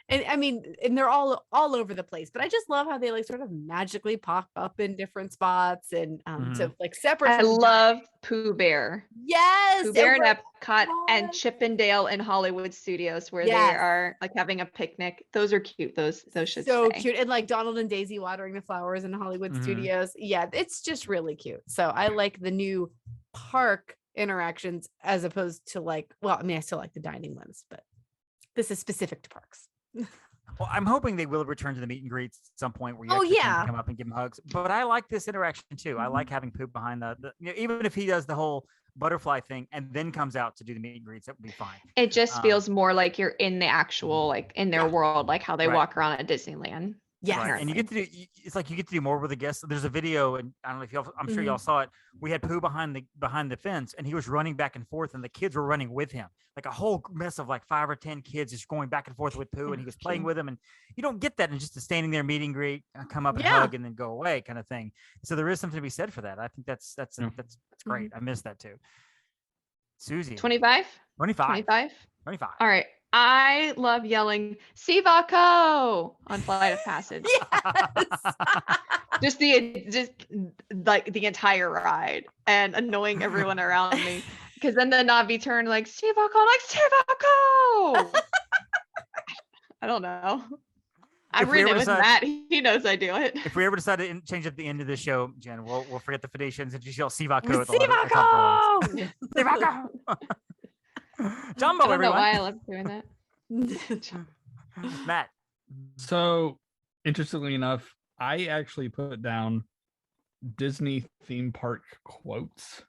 And I mean, and they're all over the place, but I just love how they like sort of magically pop up in different spots and so like separate. I love Pooh Bear. Yes, Pooh Bear and Epcot and Chippendale in Hollywood Studios where they are like having a picnic. Those are cute. Those should so stay. Cute. And like Donald and Daisy watering the flowers in Hollywood Studios. Yeah, it's just really cute. So I like the new park interactions as opposed to like, well, I mean, I still like the dining ones, but this is specific to parks. Well, I'm hoping they will return to the meet and greets at some point where you can come up and give them hugs. But I like this interaction too. I like having Pooh behind even if he does the whole butterfly thing and then comes out to do the meet and greets, that would be fine. It just feels more like you're in the actual, like in their world, like how they walk around at Disneyland. Yeah, right. And you get to do. It's like you get to do more with the guests. There's a video, and I don't know if y'all. I'm sure y'all saw it. We had Pooh behind the fence, and he was running back and forth, and the kids were running with him, like a whole mess of like 5 or 10 kids just going back and forth with Pooh, and he was playing with them. And you don't get that in just a standing there meet and greet, come up and hug, and then go away kind of thing. So there is something to be said for that. I think that's great. I miss that too. Susie, 25. All right. I love yelling "Sivako" on Flight of Passage. Just like the entire ride and annoying everyone around me. Because then the Navi turn like "Sivako," like "Sivako." I don't know. I've written it with Matt. He knows I do it. If we ever decide to change at the end of the show, Jen, we'll forget the Phoenicians and just yell "Sivako." Sivako! Sivako! Jumbo, I don't know everyone. why I love doing that. Matt. So, interestingly enough, I actually put down Disney theme park quotes.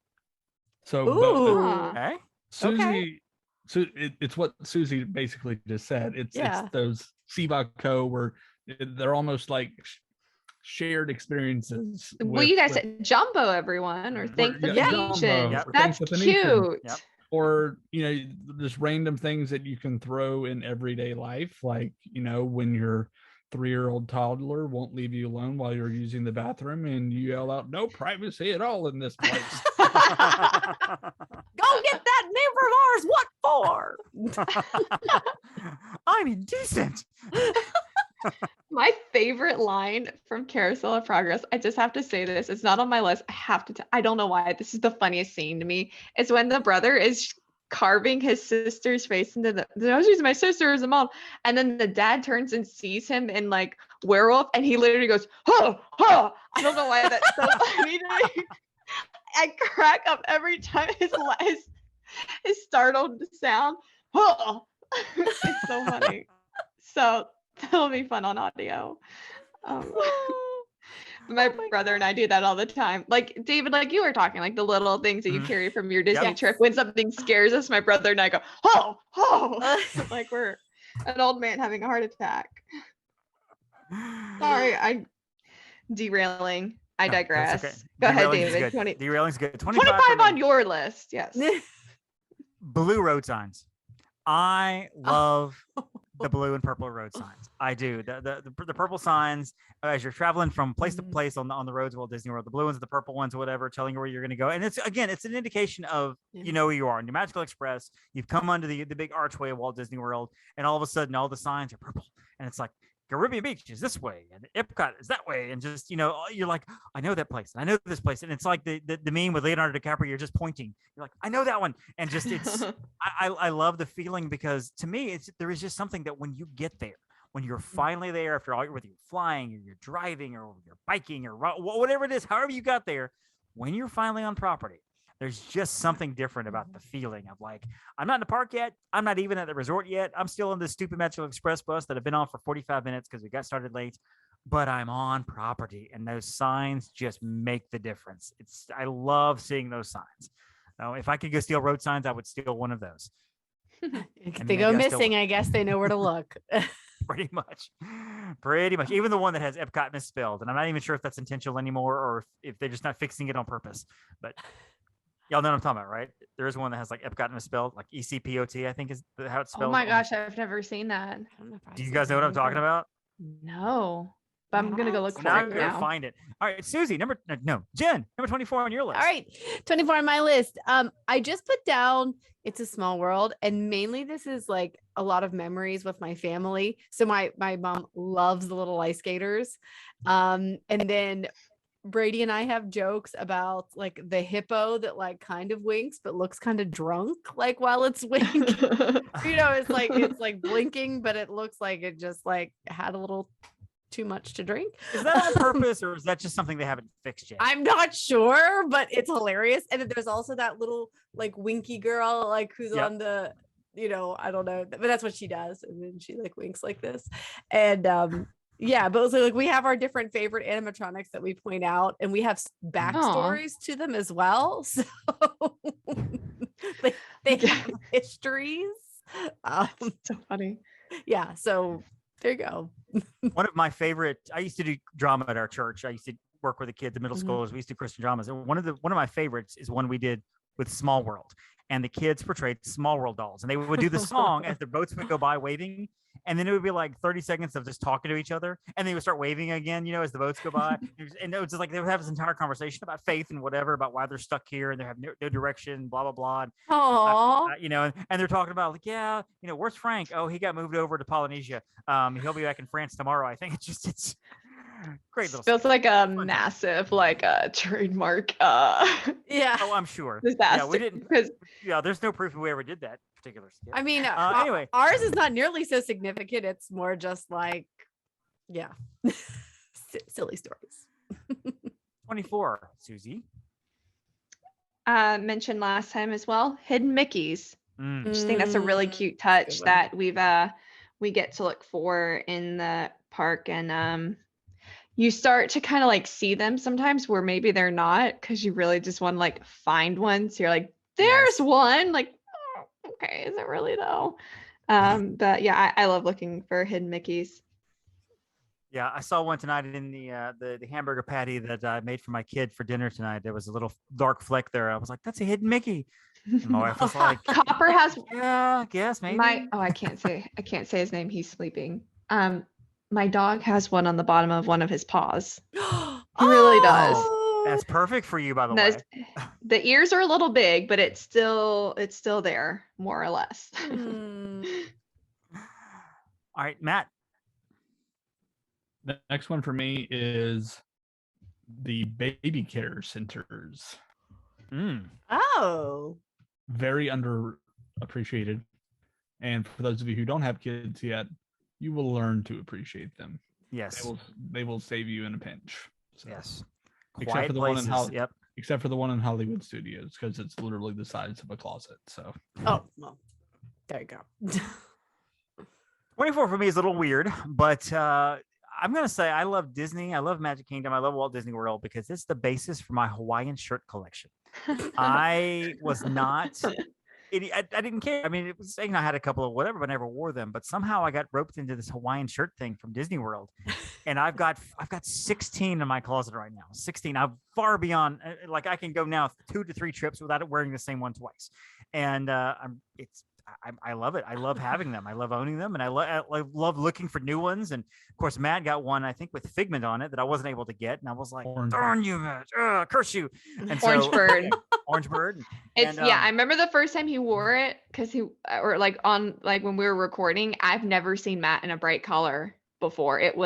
So, Okay. Susie, so it's what Susie basically just said. It's those Sivako where they're almost like shared experiences. Well, you guys said Jumbo, everyone, or Thank the Venetians. Yep. That's cute. Yep. Or, just random things that you can throw in everyday life. Like, when your 3-year-old toddler won't leave you alone while you're using the bathroom and you yell out, "No privacy at all in this place." Go get that neighbor of ours. What for? I'm indecent. My favorite line from Carousel of Progress, I just have to say this. It's not on my list. I have to. I don't know why. This is the funniest scene to me. It's when the brother is carving his sister's face into I was using my sister as a model, and then the dad turns and sees him in like werewolf, and he literally goes, "Oh, oh!" I don't know why that's so funny to me. I crack up every time his startled sound. Oh, it's so funny. So. That'll be fun on audio. My brother and I do that all the time. Like David, like you were talking, like the little things that you carry from your Disney trip. When something scares us, my brother and I go, "Oh, oh!" Like we're an old man having a heart attack. Sorry, I'm derailing. I digress. Okay. Go ahead, David. Derailing's good. 25 on your list. Yes. Blue road signs. I love the blue and purple road signs. I do. The purple signs as you're traveling from place to place on the roads of Walt Disney World. The blue ones, the purple ones, whatever, telling you where you're going to go. And it's an indication of you know who you are. In your Magical Express, you've come under the big archway of Walt Disney World, and all of a sudden, all the signs are purple, and it's like Caribbean Beach is this way, and Epcot is that way, and just you're like, I know that place, and I know this place, and it's like the meme with Leonardo DiCaprio. You're just pointing. You're like, I know that one, and just it's I love the feeling, because to me there is just something that when you get there, when you're finally there, after all, whether you're flying or you're driving or you're biking or whatever it is, however you got there, when you're finally on property, there's just something different about the feeling of like, I'm not in the park yet. I'm not even at the resort yet. I'm still in this stupid Magical Express bus that I've been on for 45 minutes because we got started late, but I'm on property, and those signs just make the difference. I love seeing those signs. Now, if I could go steal road signs, I would steal one of those. If they go missing, I guess they know where to look. Pretty much. Even the one that has Epcot misspelled, and I'm not even sure if that's intentional anymore or if they're just not fixing it on purpose, but y'all know what I'm talking about, right? There is one that has like Epcot misspelled, like ECPOT, I think is how it's spelled. Oh my gosh, I've never seen that. Do you guys know what I'm talking about? No, but I'm gonna go look for Now it I'm gonna now. find it. All right, Susie, Jenn, number 24 on your list. All right, 24 on my list. I just put down It's a Small World, and mainly this is like a lot of memories with my family. So my mom loves the little ice skaters, and then Brady and I have jokes about like the hippo that like kind of winks but looks kind of drunk like while it's winking. It's like blinking, but it looks like it just like had a little too much to drink. Is that on purpose, or is that just something they haven't fixed yet? I'm not sure, but it's hilarious. And then there's also that little like winky girl like who's on the I don't know, but that's what she does, and then she like winks like this. And yeah, but also like we have our different favorite animatronics that we point out, and we have backstories to them as well. So they have histories. So funny. Yeah, so there you go. One of my favorite, I used to do drama at our church. I used to work with the kids, the middle schoolers. We used to do Christian dramas. And one of my favorites is one we did with Small World. And the kids portrayed Small World dolls. And they would do the song as the boats would go by waving. And then it would be like 30 seconds of just talking to each other. And they would start waving again, as the boats go by. And it was just like they would have this entire conversation about faith and whatever, about why they're stuck here and they have no direction, blah, blah, blah. Aww. And they're talking about like, where's Frank? Oh, he got moved over to Polynesia. He'll be back in France tomorrow. I think it's great little feels like a massive like a trademark yeah. Oh, I'm sure. Disaster. Yeah, we didn't, because there's no proof we ever did that particular skit. I mean, anyway, ours is not nearly so significant. It's more just like silly stories. 24, Susie. Mentioned last time as well, hidden Mickeys. I just think that's a really cute touch that we get to look for in the park. And you start to kind of like see them sometimes where maybe they're not, because you really just want to like find one. So you're like, there's one, like, oh, okay, is it really though? But yeah, I love looking for hidden Mickeys. Yeah, I saw one tonight in the hamburger patty that I made for my kid for dinner tonight. There was a little dark fleck there. I was like, that's a hidden Mickey. And my wife was like, Copper has, yeah, I guess maybe. I can't say his name. He's sleeping. My dog has one on the bottom of one of his paws. He really does. That's perfect for you, by the way. The ears are a little big, but it's still there, more or less. All right, Matt. The next one for me is the baby care centers. Oh. Very underappreciated. And for those of you who don't have kids yet, you will learn to appreciate them. Yes. They will save you in a pinch. So. Yes. Except for the one in except for the one in Hollywood Studios, because it's literally the size of a closet. So well, there you go. 24 for me is a little weird, but I'm gonna say I love Disney. I love Magic Kingdom. I love Walt Disney World because it's the basis for my Hawaiian shirt collection. I was not. I didn't care. I mean, it was saying I had a couple of whatever, but I never wore them. But somehow I got roped into this Hawaiian shirt thing from Disney World, and I've got 16 in my closet right now. 16. I'm far beyond. Like I can go now 2 to 3 trips without wearing the same one twice, and I love it. I love having them. I love owning them, and I love looking for new ones. And of course, Matt got one, I think, with Figment on it that I wasn't able to get, and I was like, "Darn you, Matt! Curse you!" And Orange bird. Orange bird. It's I remember the first time he wore it because when we were recording. I've never seen Matt in a bright color before. It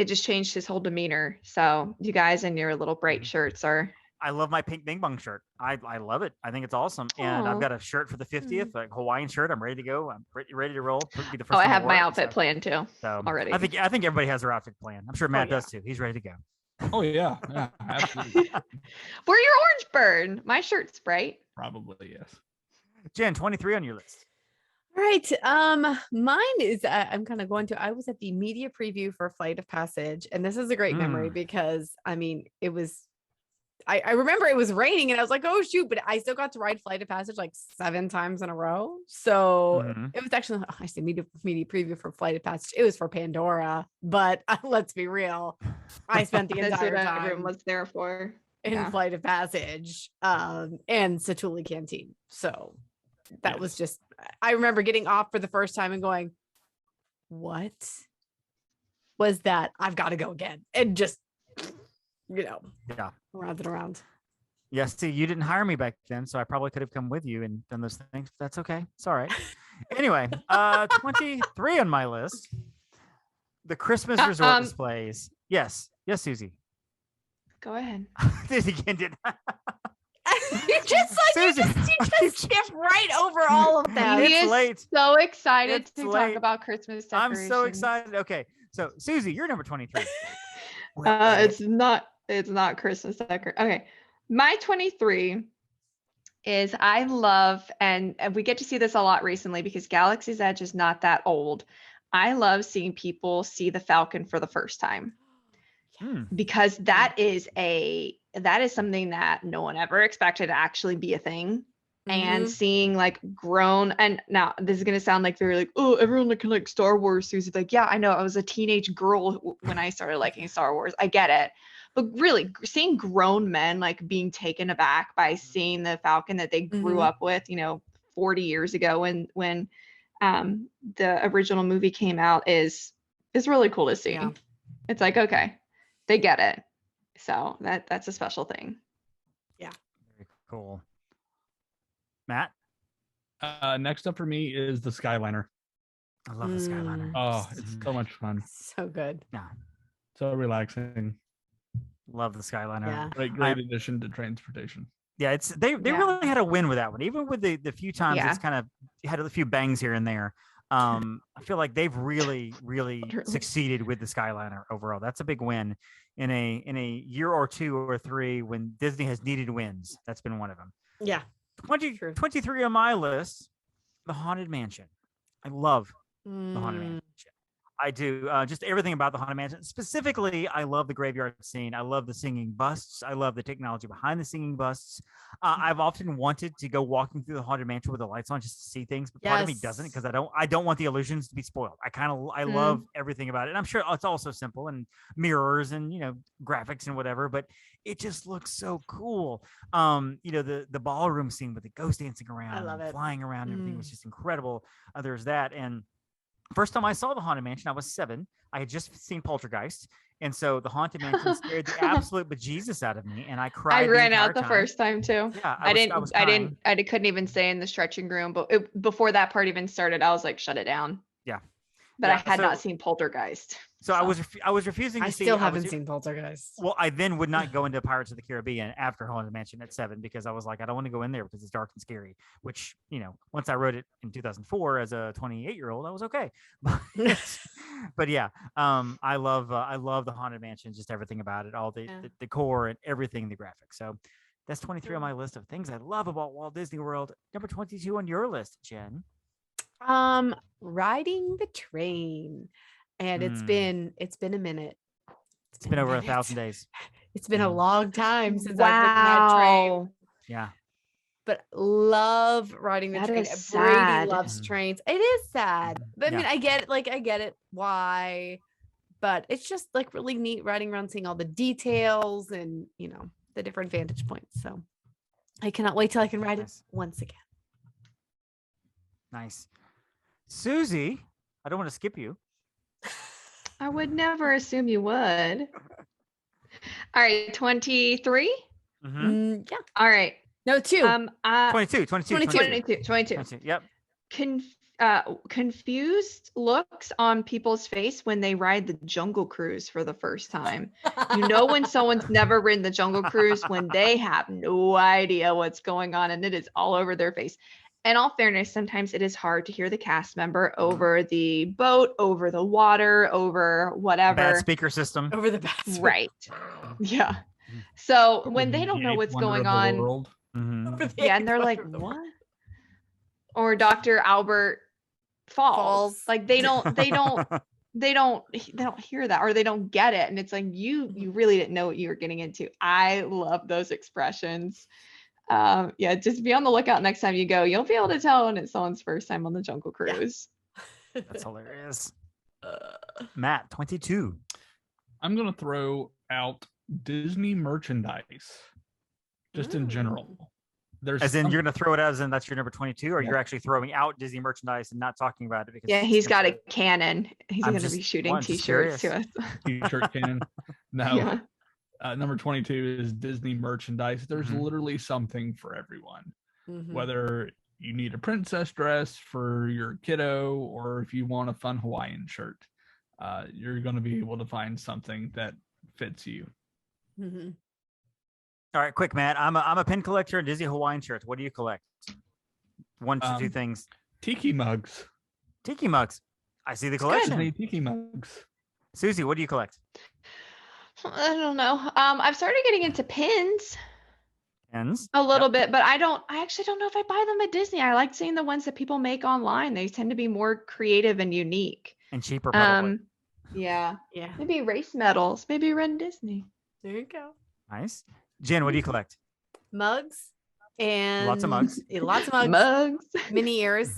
just changed his whole demeanor. So you guys in your little bright shirts are. I love my pink Bing Bong shirt. I love it. I think it's awesome. And I've got a shirt for the 50th, like Hawaiian shirt. I'm ready to go. I'm ready to roll. Be the first I have my outfit planned too. So already. I think everybody has their outfit planned. I'm sure Matt does too. He's ready to go. Oh yeah, absolutely. We're your orange bird. My shirt's bright. Probably yes. Jen, 23 on your list. All right. Mine is I'm kind of going to. I was at the media preview for Flight of Passage, and this is a great memory because it was. I remember it was raining and I was like, oh shoot, but I still got to ride Flight of Passage like 7 times in a row. So it was actually, I say media preview for Flight of Passage. It was for Pandora, but let's be real. I spent the entire time everyone was there for in Flight of Passage and Satuli Canteen. So that was just, I remember getting off for the first time and going, what was that? I've got to go again. And just, around and around. Yes, see, you didn't hire me back then, so I probably could have come with you and done those things. That's okay. It's all right. Anyway, 23 on my list. The Christmas resort displays. Yes, Susie. Go ahead. Did again, did you just skip right over all of them. It's late. So excited to late. talk about Christmas decorations. I'm so excited. Okay, so Susie, you're number 23. It's not Christmas decoration. Okay. My 23 is I love, and we get to see this a lot recently because Galaxy's Edge is not that old. I love seeing people see the Falcon for the first time because that is something that no one ever expected to actually be a thing. And seeing like grown, and now this is going to sound like very like, oh, everyone that can like Star Wars. Susie's like, yeah, I know. I was a teenage girl when I started liking Star Wars. I get it. But really seeing grown men like being taken aback by seeing the Falcon that they grew up with, 40 years ago when the original movie came out is really cool to see. Yeah. It's like, okay, they get it. So that's a special thing. Yeah. Very cool. Matt? Next up for me is the Skyliner. I love the Skyliner. Oh, it's so much fun. So good. Yeah. So relaxing. Love the Skyliner. Yeah. Great addition to transportation. Yeah, they really had a win with that one. Even with the few times it's kind of had a few bangs here and there. I feel like they've really succeeded with the Skyliner overall. That's a big win in a year or 2 or 3 when Disney has needed wins. That's been one of them. Yeah. 23 on my list, the Haunted Mansion. I love the Haunted Mansion. I do. Just everything about the Haunted Mansion. Specifically, I love the graveyard scene. I love the singing busts. I love the technology behind the singing busts. I've often wanted to go walking through the Haunted Mansion with the lights on just to see things, but part of me doesn't because I don't want the illusions to be spoiled. I love everything about it. And I'm sure it's also simple and mirrors and graphics and whatever, but it just looks so cool. The ballroom scene with the ghost dancing around and flying around, everything was just incredible. There's that. And first time I saw the Haunted Mansion, I was 7. I had just seen Poltergeist, and so the Haunted Mansion scared the absolute bejesus out of me, and I cried. I ran out the first time too. Yeah, I couldn't even stay in the stretching room. But before that part even started, I was like, shut it down. Yeah, but I had not seen Poltergeist. So I was refusing to see. I still haven't seen Poltergeist. Well, I then would not go into Pirates of the Caribbean after Haunted Mansion at 7 because I was like, I don't want to go in there because it's dark and scary. Which once I wrote it in 2004 as a 28-year-old, I was okay. But yeah, I love the Haunted Mansion, just everything about it, all the decor and everything, the graphics. So that's 23 on my list of things I love about Walt Disney World. Number 22 on your list, Jen. Riding the train. And it's been a minute. It's been over 1,000 days. It's been a long time since I've ridden that train. Yeah. But love riding the train. Brady loves trains. It is sad. But I mean, I get it. Why? But it's just like really neat riding around, seeing all the details and the different vantage points. So I cannot wait till I can ride it once again. Nice. Susie, I don't want to skip you. I would never assume you would. All right, 23? Yeah. All right. No, 2. 22. Yep. Confused looks on people's face when they ride the Jungle Cruise for the first time. You know when someone's never ridden the Jungle Cruise when they have no idea what's going on and it is all over their face. In all fairness, sometimes it is hard to hear the cast member over the boat, over the water, over whatever. Bad speaker system. Over the bad speaker. Right. Yeah. So when they don't know what's going on, yeah, and they're like, what? Or Dr. Albert falls. Like they don't hear that, or they don't get it. And it's like, you really didn't know what you were getting into. I love those expressions. Yeah, just be on the lookout next time you go. You'll be able to tell when it's someone's first time on the Jungle Cruise. Yeah. That's hilarious. Matt, 22. I'm going to throw out Disney merchandise, just in general. As in, you're going to throw it as in that's your number 22, or you're actually throwing out Disney merchandise and not talking about it? Because yeah, he's got a cannon. He's going to be shooting T-shirts to us. T-shirt cannon. No. Yeah. Number 22 is Disney merchandise. There's literally something for everyone. Whether you need a princess dress for your kiddo, or if you want a fun Hawaiian shirt, you're going to be able to find something that fits you. All right, quick, Matt. I'm a pin collector and Disney Hawaiian shirts. What do you collect? 1 to 2 things. Tiki mugs. Tiki mugs. I see the collection. Disney tiki mugs. Susie, what do you collect? I don't know. I've started getting into pins. Pins? A little bit, but I actually don't know if I buy them at Disney. I like seeing the ones that people make online. They tend to be more creative and unique. And cheaper, probably. Yeah. Maybe race medals. Maybe Run Disney. There you go. Nice. Jen, what do you collect? Mugs and lots of mugs. Lots of mugs. Mugs. Minnie ears.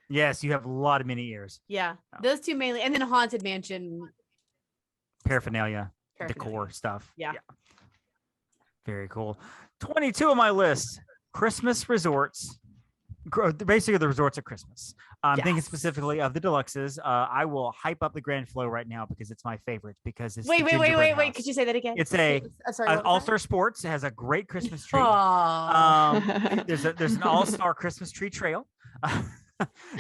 Yes, you have a lot of Minnie ears. Yeah, those two mainly, and then Haunted Mansion paraphernalia. Decor stuff. Yeah. Very cool. 22 on my list. Christmas resorts. Basically, the resorts at Christmas. I'm thinking specifically of the deluxes. I will hype up the Grand Flow right now because it's my favorite. Because it's wait. Could you say that again? It's All-Star Sports. It has a great Christmas tree. There's an all-star Christmas tree trail.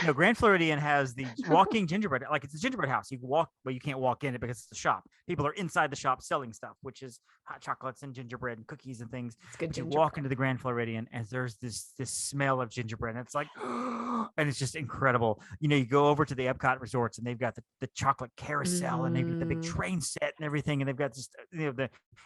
No, Grand Floridian has the walking gingerbread. Like, it's a gingerbread house. You walk, but you can't walk in it because it's the shop. People are inside the shop selling stuff, which is hot chocolates and gingerbread and cookies and things. It's good. You walk into the Grand Floridian and there's this smell of gingerbread. And it's like, and it's just incredible. You know, you go over to the Epcot resorts and they've got the chocolate carousel and they've got the big train set and everything. And they've got just,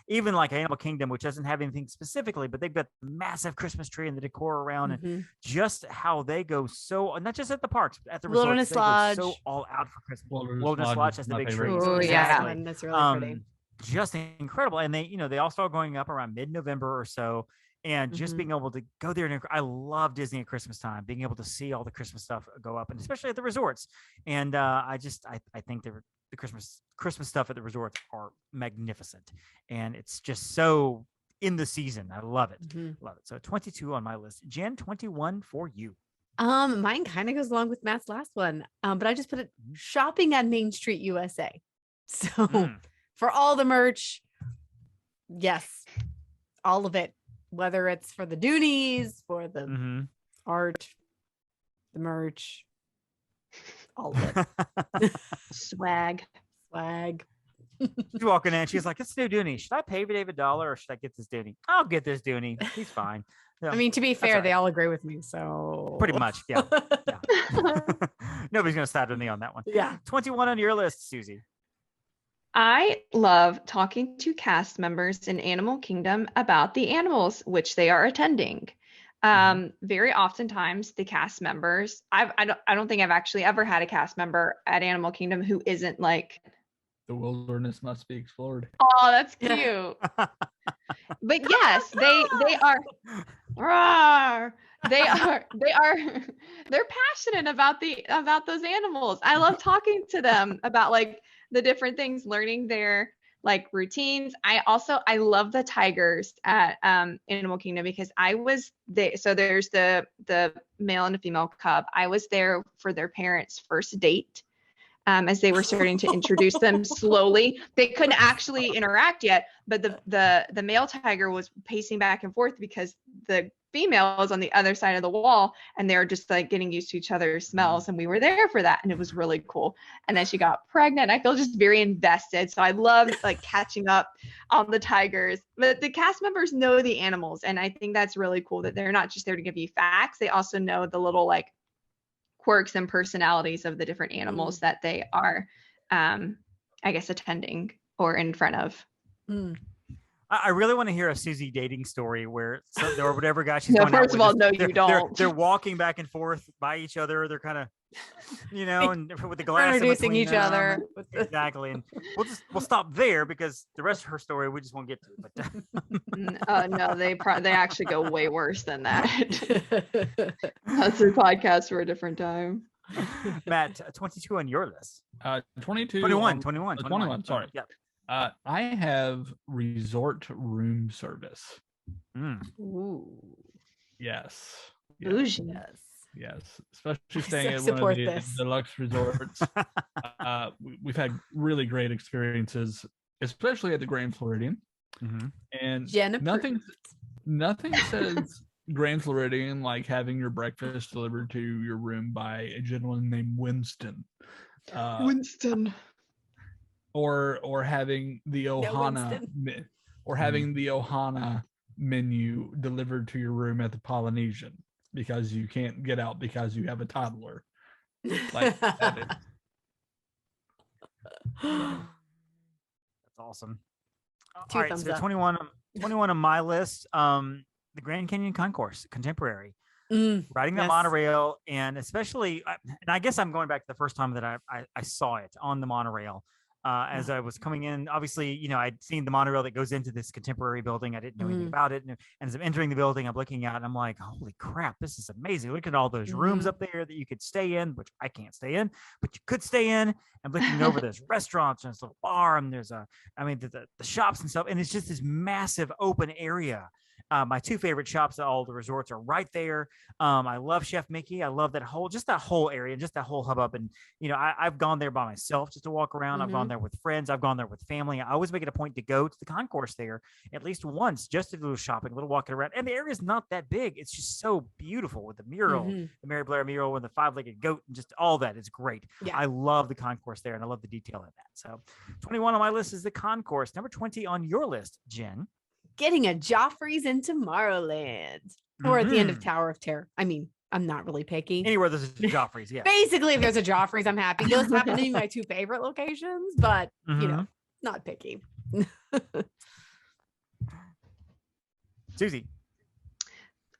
even like Animal Kingdom, which doesn't have anything specifically, but they've got the massive Christmas tree and the decor around and just how they go so, not just at the parks, but at the Wilderness Lodge. So all out for Christmas. Wilderness Lodge has the big tree. Oh, yeah. That's really pretty. Just incredible. And they all start going up around mid-November or so. And just being able to go there. And I love Disney at Christmas time, being able to see all the Christmas stuff go up, and especially at the resorts. And I think the Christmas stuff at the resorts are magnificent. And it's just so in the season. I love it. Love it. So 22 on my list. Jen, 21 for you. Mine kind of goes along with Matt's last one. But I just put it shopping at Main Street USA. So for all the merch, yes, all of it, whether it's for the Doonies, for the art, the merch, all of it. Swag. She's walking in, she's like, "It's a new Dooney. Should I pay Dave $1 or should I get this Dooney? I'll get this Dooney. He's fine." Yeah. I mean, to be fair, they all agree with me, so pretty much, yeah. Nobody's gonna side with me on that one. Yeah. 21 on your list, Susie. I love talking to cast members in Animal Kingdom about the animals which they are attending. Very oftentimes the cast members, I don't think I've actually ever had a cast member at Animal Kingdom who isn't like, the wilderness must be explored. Oh, that's cute. But yes, they are. They're passionate about those animals. I love talking to them about like the different things, learning their like routines. I love the tigers at Animal Kingdom because I was there. So there's the male and the female cub. I was there for their parents' first date. As they were starting to introduce them slowly. They couldn't actually interact yet, but the male tiger was pacing back and forth because the female was on the other side of the wall, and they were just like getting used to each other's smells, and we were there for that, and it was really cool. And then she got pregnant. I feel just very invested, so I love like catching up on the tigers. But the cast members know the animals, and I think that's really cool that they're not just there to give you facts. They also know the little like quirks and personalities of the different animals that they are, I guess, attending or in front of. I really want to hear a Susie dating story where or whatever guy she's no, going first out of all, with, no, you don't. They're walking back and forth by each other. They're kind of, and with the glass introducing each them. other. Exactly. And we'll stop there because the rest of her story we just won't get to. But no, they actually go way worse than that. That's their podcast for a different time. Matt, 22 on your list. 22. 21. Sorry. Yep. I have resort room service. Ooh. Yes. Yes. Yes. Especially staying at one of the deluxe resorts. We've had really great experiences, especially at the Grand Floridian. And nothing says Grand Floridian like having your breakfast delivered to your room by a gentleman named Winston. Or having the Ohana menu delivered to your room at the Polynesian because you can't get out because you have a toddler. Like that is. That's awesome. Two All right, thumbs so up. 21 on my list. The Grand Canyon Concourse, Contemporary. Riding the monorail, and especially, and I guess I'm going back to the first time that I saw it on the monorail. As I was coming in, obviously, I'd seen the monorail that goes into this Contemporary building. I didn't know anything about it. And as I'm entering the building, I'm looking out and I'm like, holy crap, this is amazing. Look at all those rooms up there that you could stay in, which I can't stay in, but you could stay in. I'm looking over there's restaurants and this little bar, and there's the shops and stuff. And it's just this massive open area. My two favorite shops at all the resorts are right there. I love Chef Mickey. I love that whole area, just that whole hubbub. And, I've gone there by myself just to walk around. I've gone there with friends. I've gone there with family. I always make it a point to go to the concourse there at least once, just to do shopping, a little walking around. And the area is not that big. It's just so beautiful with the mural, the Mary Blair mural and the five-legged goat and just all that. It's great. Yeah. I love the concourse there, and I love the detail in that. So 21 on my list is the concourse. Number 20 on your list, Jen. Getting a Joffrey's in Tomorrowland or at the end of Tower of Terror. I mean, I'm not really picky. Anywhere there's a Joffrey's, yeah. Basically, if there's a Joffrey's, I'm happy. Those happen to be my two favorite locations, but not picky. Susie.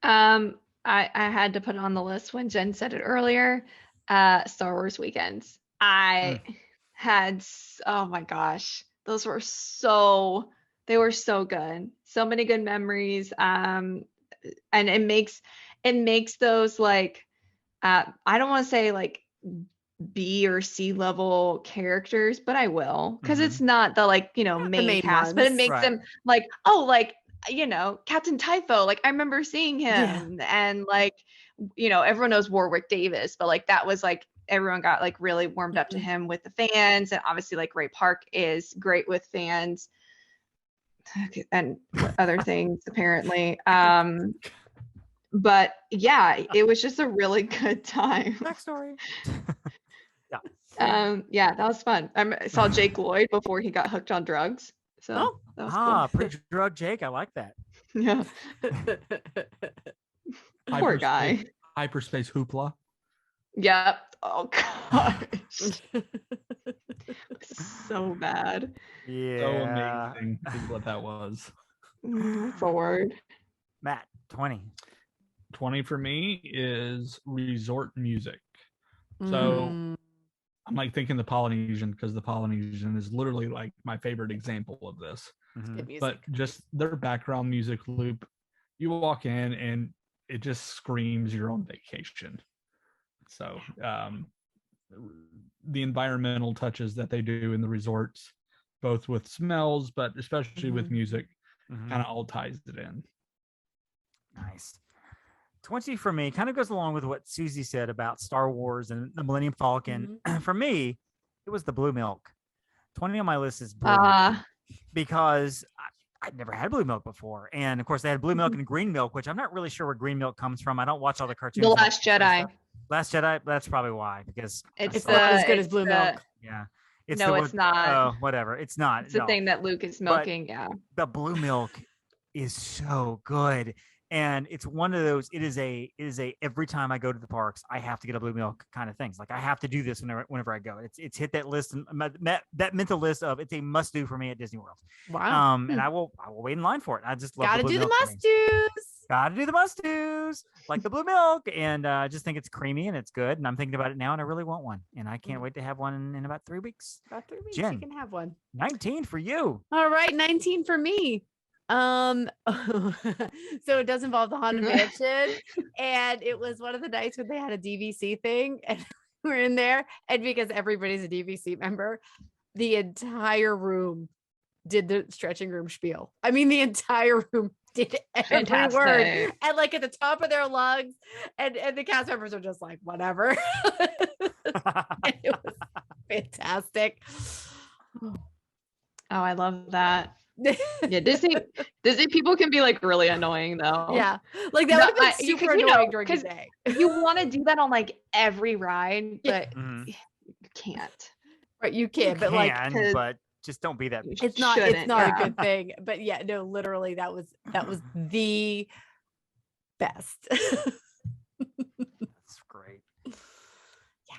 I had to put it on the list when Jen said it earlier. Star Wars weekends. I had, oh my gosh, those were they were so good. So many good memories. And it makes those like, I don't want to say like B or C level characters, but I will, because it's not the like, main cast, but it makes them like, Captain Typho. Like I remember seeing him and like, everyone knows Warwick Davis, but like that was like, everyone got like really warmed up to him with the fans. And obviously like Ray Park is great with fans. And other things apparently, but yeah, it was just a really good time. Backstory. Yeah, that was fun. I saw Jake Lloyd before he got hooked on drugs, so that was cool. Pre-drug Jake, I like that. Yeah. Poor guy. Hyperspace hoopla. Yep. Oh gosh. So bad. Yeah. So amazing is what that was. Forward. Matt, 20. 20 for me is resort music. So I'm like thinking the Polynesian, because the Polynesian is literally like my favorite example of this. But just their background music loop, you walk in and it just screams you're on vacation. So the environmental touches that they do in the resorts both with smells, but especially with music, Mm-hmm. kind of all ties it in. Nice. 20 for me kind of goes along with what Susie said about Star Wars and the Millennium Falcon. For me, it was the blue milk. 20 on my list is blue because I'd never had blue milk before. And of course, they had blue milk and green milk, which I'm not really sure where green milk comes from. I don't watch all the cartoons. The Last Jedi. Last Jedi, that's probably why, because it's not as good as blue milk. Yeah. It's not. Oh, whatever. It's not. It's the thing that Luke is milking. But the blue milk is so good. And it's one of those, it is a every time I go to the parks, I have to get a blue milk kind of things. Like I have to do this whenever I go. It's hit that list, that mental list of it's a must do for me at Disney World. Wow. And I will wait in line for it. I just love gotta the blue do milk the must do's. Gotta do the must do's, like the blue milk. And I just think it's creamy and it's good. And I'm thinking about it now and I really want one. And I can't wait to have one in about 3 weeks. About 3 weeks, Jen, you can have one. 19 for you. All right, 19 for me. So it does involve the Haunted Mansion, and it was one of the nights when they had a DVC thing, and we're in there, and because everybody's a DVC member, the entire room did the stretching room spiel. I mean, the entire room did every word, and like at the top of their lungs, and the cast members are just like, whatever. And it was fantastic. Oh, I love that. Yeah, Disney people can be like really annoying though. Yeah, like that would be super annoying during the day. You want to do that on like every ride, but you can't. Right, you can, but just don't be that. It's not a good thing. But yeah, no, literally, that was the best. That's great.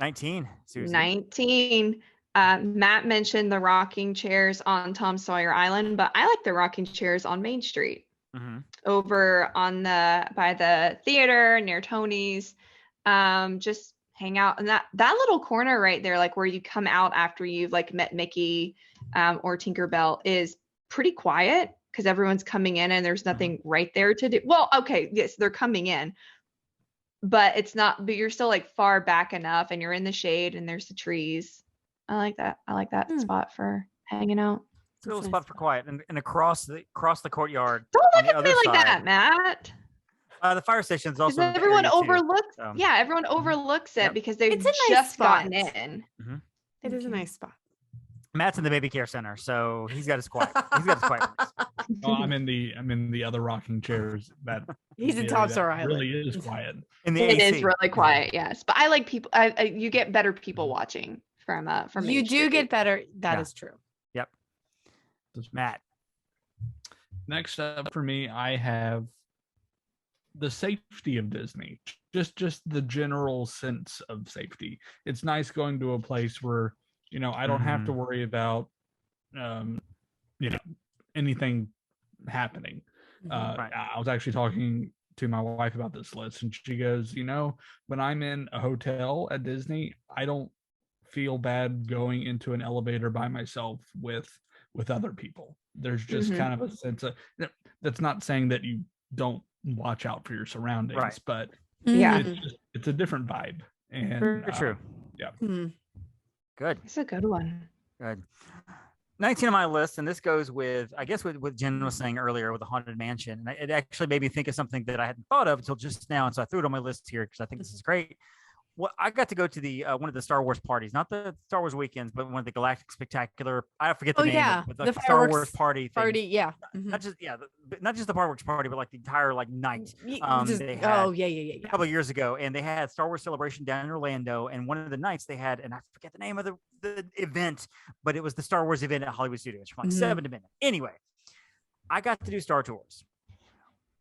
19, Susie. 19. Matt mentioned the rocking chairs on Tom Sawyer Island, but I like the rocking chairs on Main Street, over on by the theater near Tony's. Just hang out, and that little corner right there, like where you come out after you've like met Mickey or Tinkerbell, is pretty quiet because everyone's coming in and there's nothing right there to do. Well, okay, yes, they're coming in, but it's not. But you're still like far back enough, and you're in the shade, and there's the trees. I like that. I like that spot for hanging out. It's a little spot for quiet, and across the courtyard. Don't look at me like that, Matt. The fire station is also. Everyone overlooks. Yeah, everyone overlooks it because they've just gotten in. It is a nice spot. Matt's in the baby care center, so he's got his quiet. He's got his quiet. Oh, I'm in the other rocking chairs. That he's in Tom Sawyer Island. Really is quiet. In the it AC. is really quiet, yes. But I like people. You get better people watching from you do get better. That is true. Yep. Matt. Next up for me, I have the safety of Disney. Just the general sense of safety. It's nice going to a place where I don't have to worry about anything happening. Right. I was actually talking to my wife about this list, and she goes, when I'm in a hotel at Disney, I don't feel bad going into an elevator by myself with other people. There's just kind of a sense of, that's not saying that you don't watch out for your surroundings, right. But yeah, it's a different vibe. And for true. Yeah. Good. It's a good one. Good. 19 on my list, and this goes with, I guess, what Jen was saying earlier with the Haunted Mansion. And it actually made me think of something that I hadn't thought of until just now, and so I threw it on my list here because I think this is great. Well, I got to go to the one of the Star Wars parties, not the Star Wars weekends, but one of the Galactic Spectacular. I forget the name. Yeah, but the Star Wars party thing. Yeah. Not just not just the fireworks party, but like the entire night. Yeah. A couple of years ago, and they had Star Wars Celebration down in Orlando, and one of the nights they had, and I forget the name of the event, but it was the Star Wars event at Hollywood Studios from like 7 to midnight. Anyway, I got to do Star Tours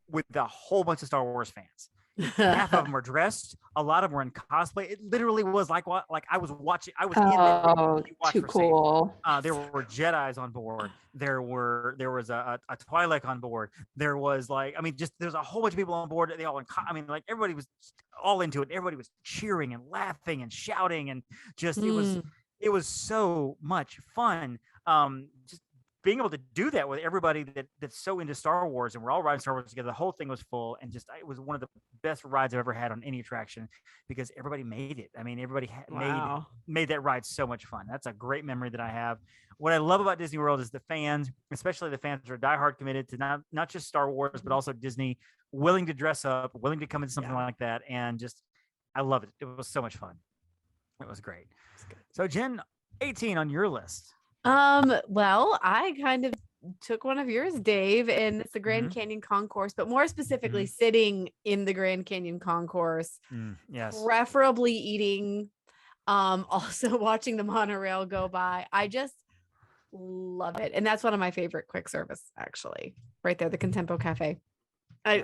with a whole bunch of Star Wars fans. Half of them were dressed. A lot of them were in cosplay. It literally was like I was watching. I was in there. Too cool. There were Jedis on board. There was a Twi'lek on board. There was there's a whole bunch of people on board. They all everybody was all into it. Everybody was cheering and laughing and shouting and just it was so much fun. Just being able to do that with everybody that's so into Star Wars, and we're all riding Star Wars together. The whole thing was full, and it was one of the best rides I've ever had on any attraction because everybody made it. I mean, everybody made that ride so much fun. That's a great memory that I have. What I love about Disney World is the fans, especially the fans who are diehard committed to not just Star Wars, but also Disney, willing to dress up, willing to come into something like that, and just I love it. It was so much fun. It was great. So Jen, 18 on your list. Well, I kind of took one of yours, Dave, and it's the Grand Canyon Concourse, but more specifically sitting in the Grand Canyon Concourse. Yes. Preferably eating, also watching the monorail go by. I just love it. And that's one of my favorite quick service, actually. Right there, the Contempo Cafe. I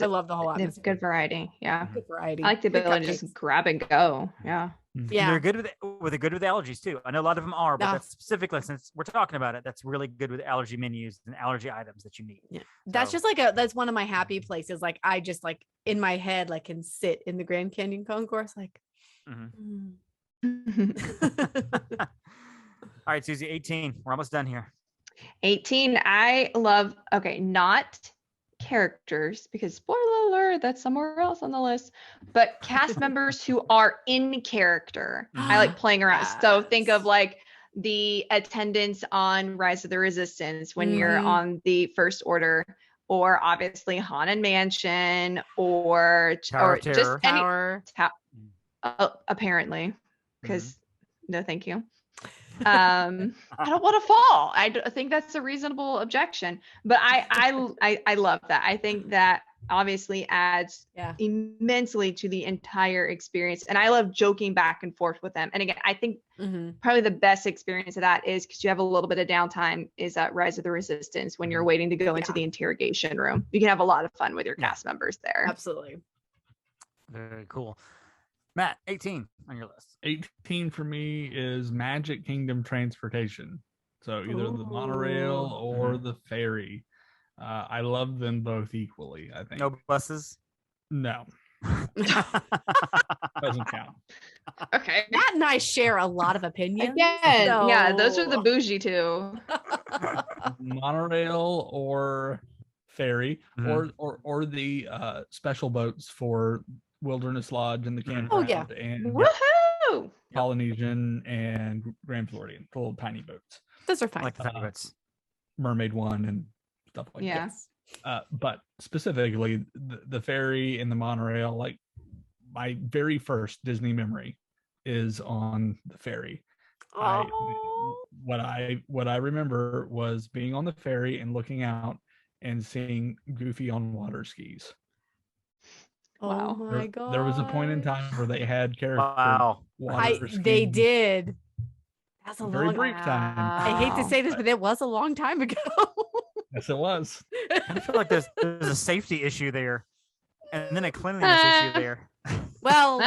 love the whole atmosphere. It's good variety. Yeah. Good variety. I like the ability to just grab and go. Yeah. Yeah. They're good with allergies too. I know a lot of them are, but that's specifically, since we're talking about it, that's really good with allergy menus and allergy items that you need. Yeah. That's just that's one of my happy places. Like I just like in my head, like can sit in the Grand Canyon Concourse. Like, All right, Susie, 18. We're almost done here. 18. I love, not characters, because spoiler alert, that's somewhere else on the list, but cast members who are in character. I like playing around. So think of like the attendants on Rise of the Resistance when you're on the First Order, or obviously Haunted Mansion, or just Tower. Apparently, because no, thank you. I don't want to fall. I think that's a reasonable objection, but I love that. I think that obviously adds immensely to the entire experience, and I love joking back and forth with them. And again, I think probably the best experience of that is because you have a little bit of downtime is at Rise of the Resistance when you're waiting to go into the interrogation room. You can have a lot of fun with your cast members there. Absolutely. Very cool. Matt, 18 on your list. 18 for me is Magic Kingdom transportation. So either the monorail or the ferry. I love them both equally, I think. No buses? No. Doesn't count. Okay. Matt and I share a lot of opinions. Yeah, those are the bougie two. Monorail or ferry, or the special boats for Wilderness Lodge and the campground and woohoo! Polynesian and Grand Floridian, little tiny boats. Those are fine. Like the tiny boats. Mermaid One and stuff like that. But specifically the ferry and the monorail, like my very first Disney memory is on the ferry. What I remember was being on the ferry and looking out and seeing Goofy on water skis. Oh my god! There was a point in time where they had character. Water they did. That's a very brief time. I hate to say this, but it was a long time ago. Yes, it was. I feel like there's a safety issue there, and then a cleanliness issue there. Well,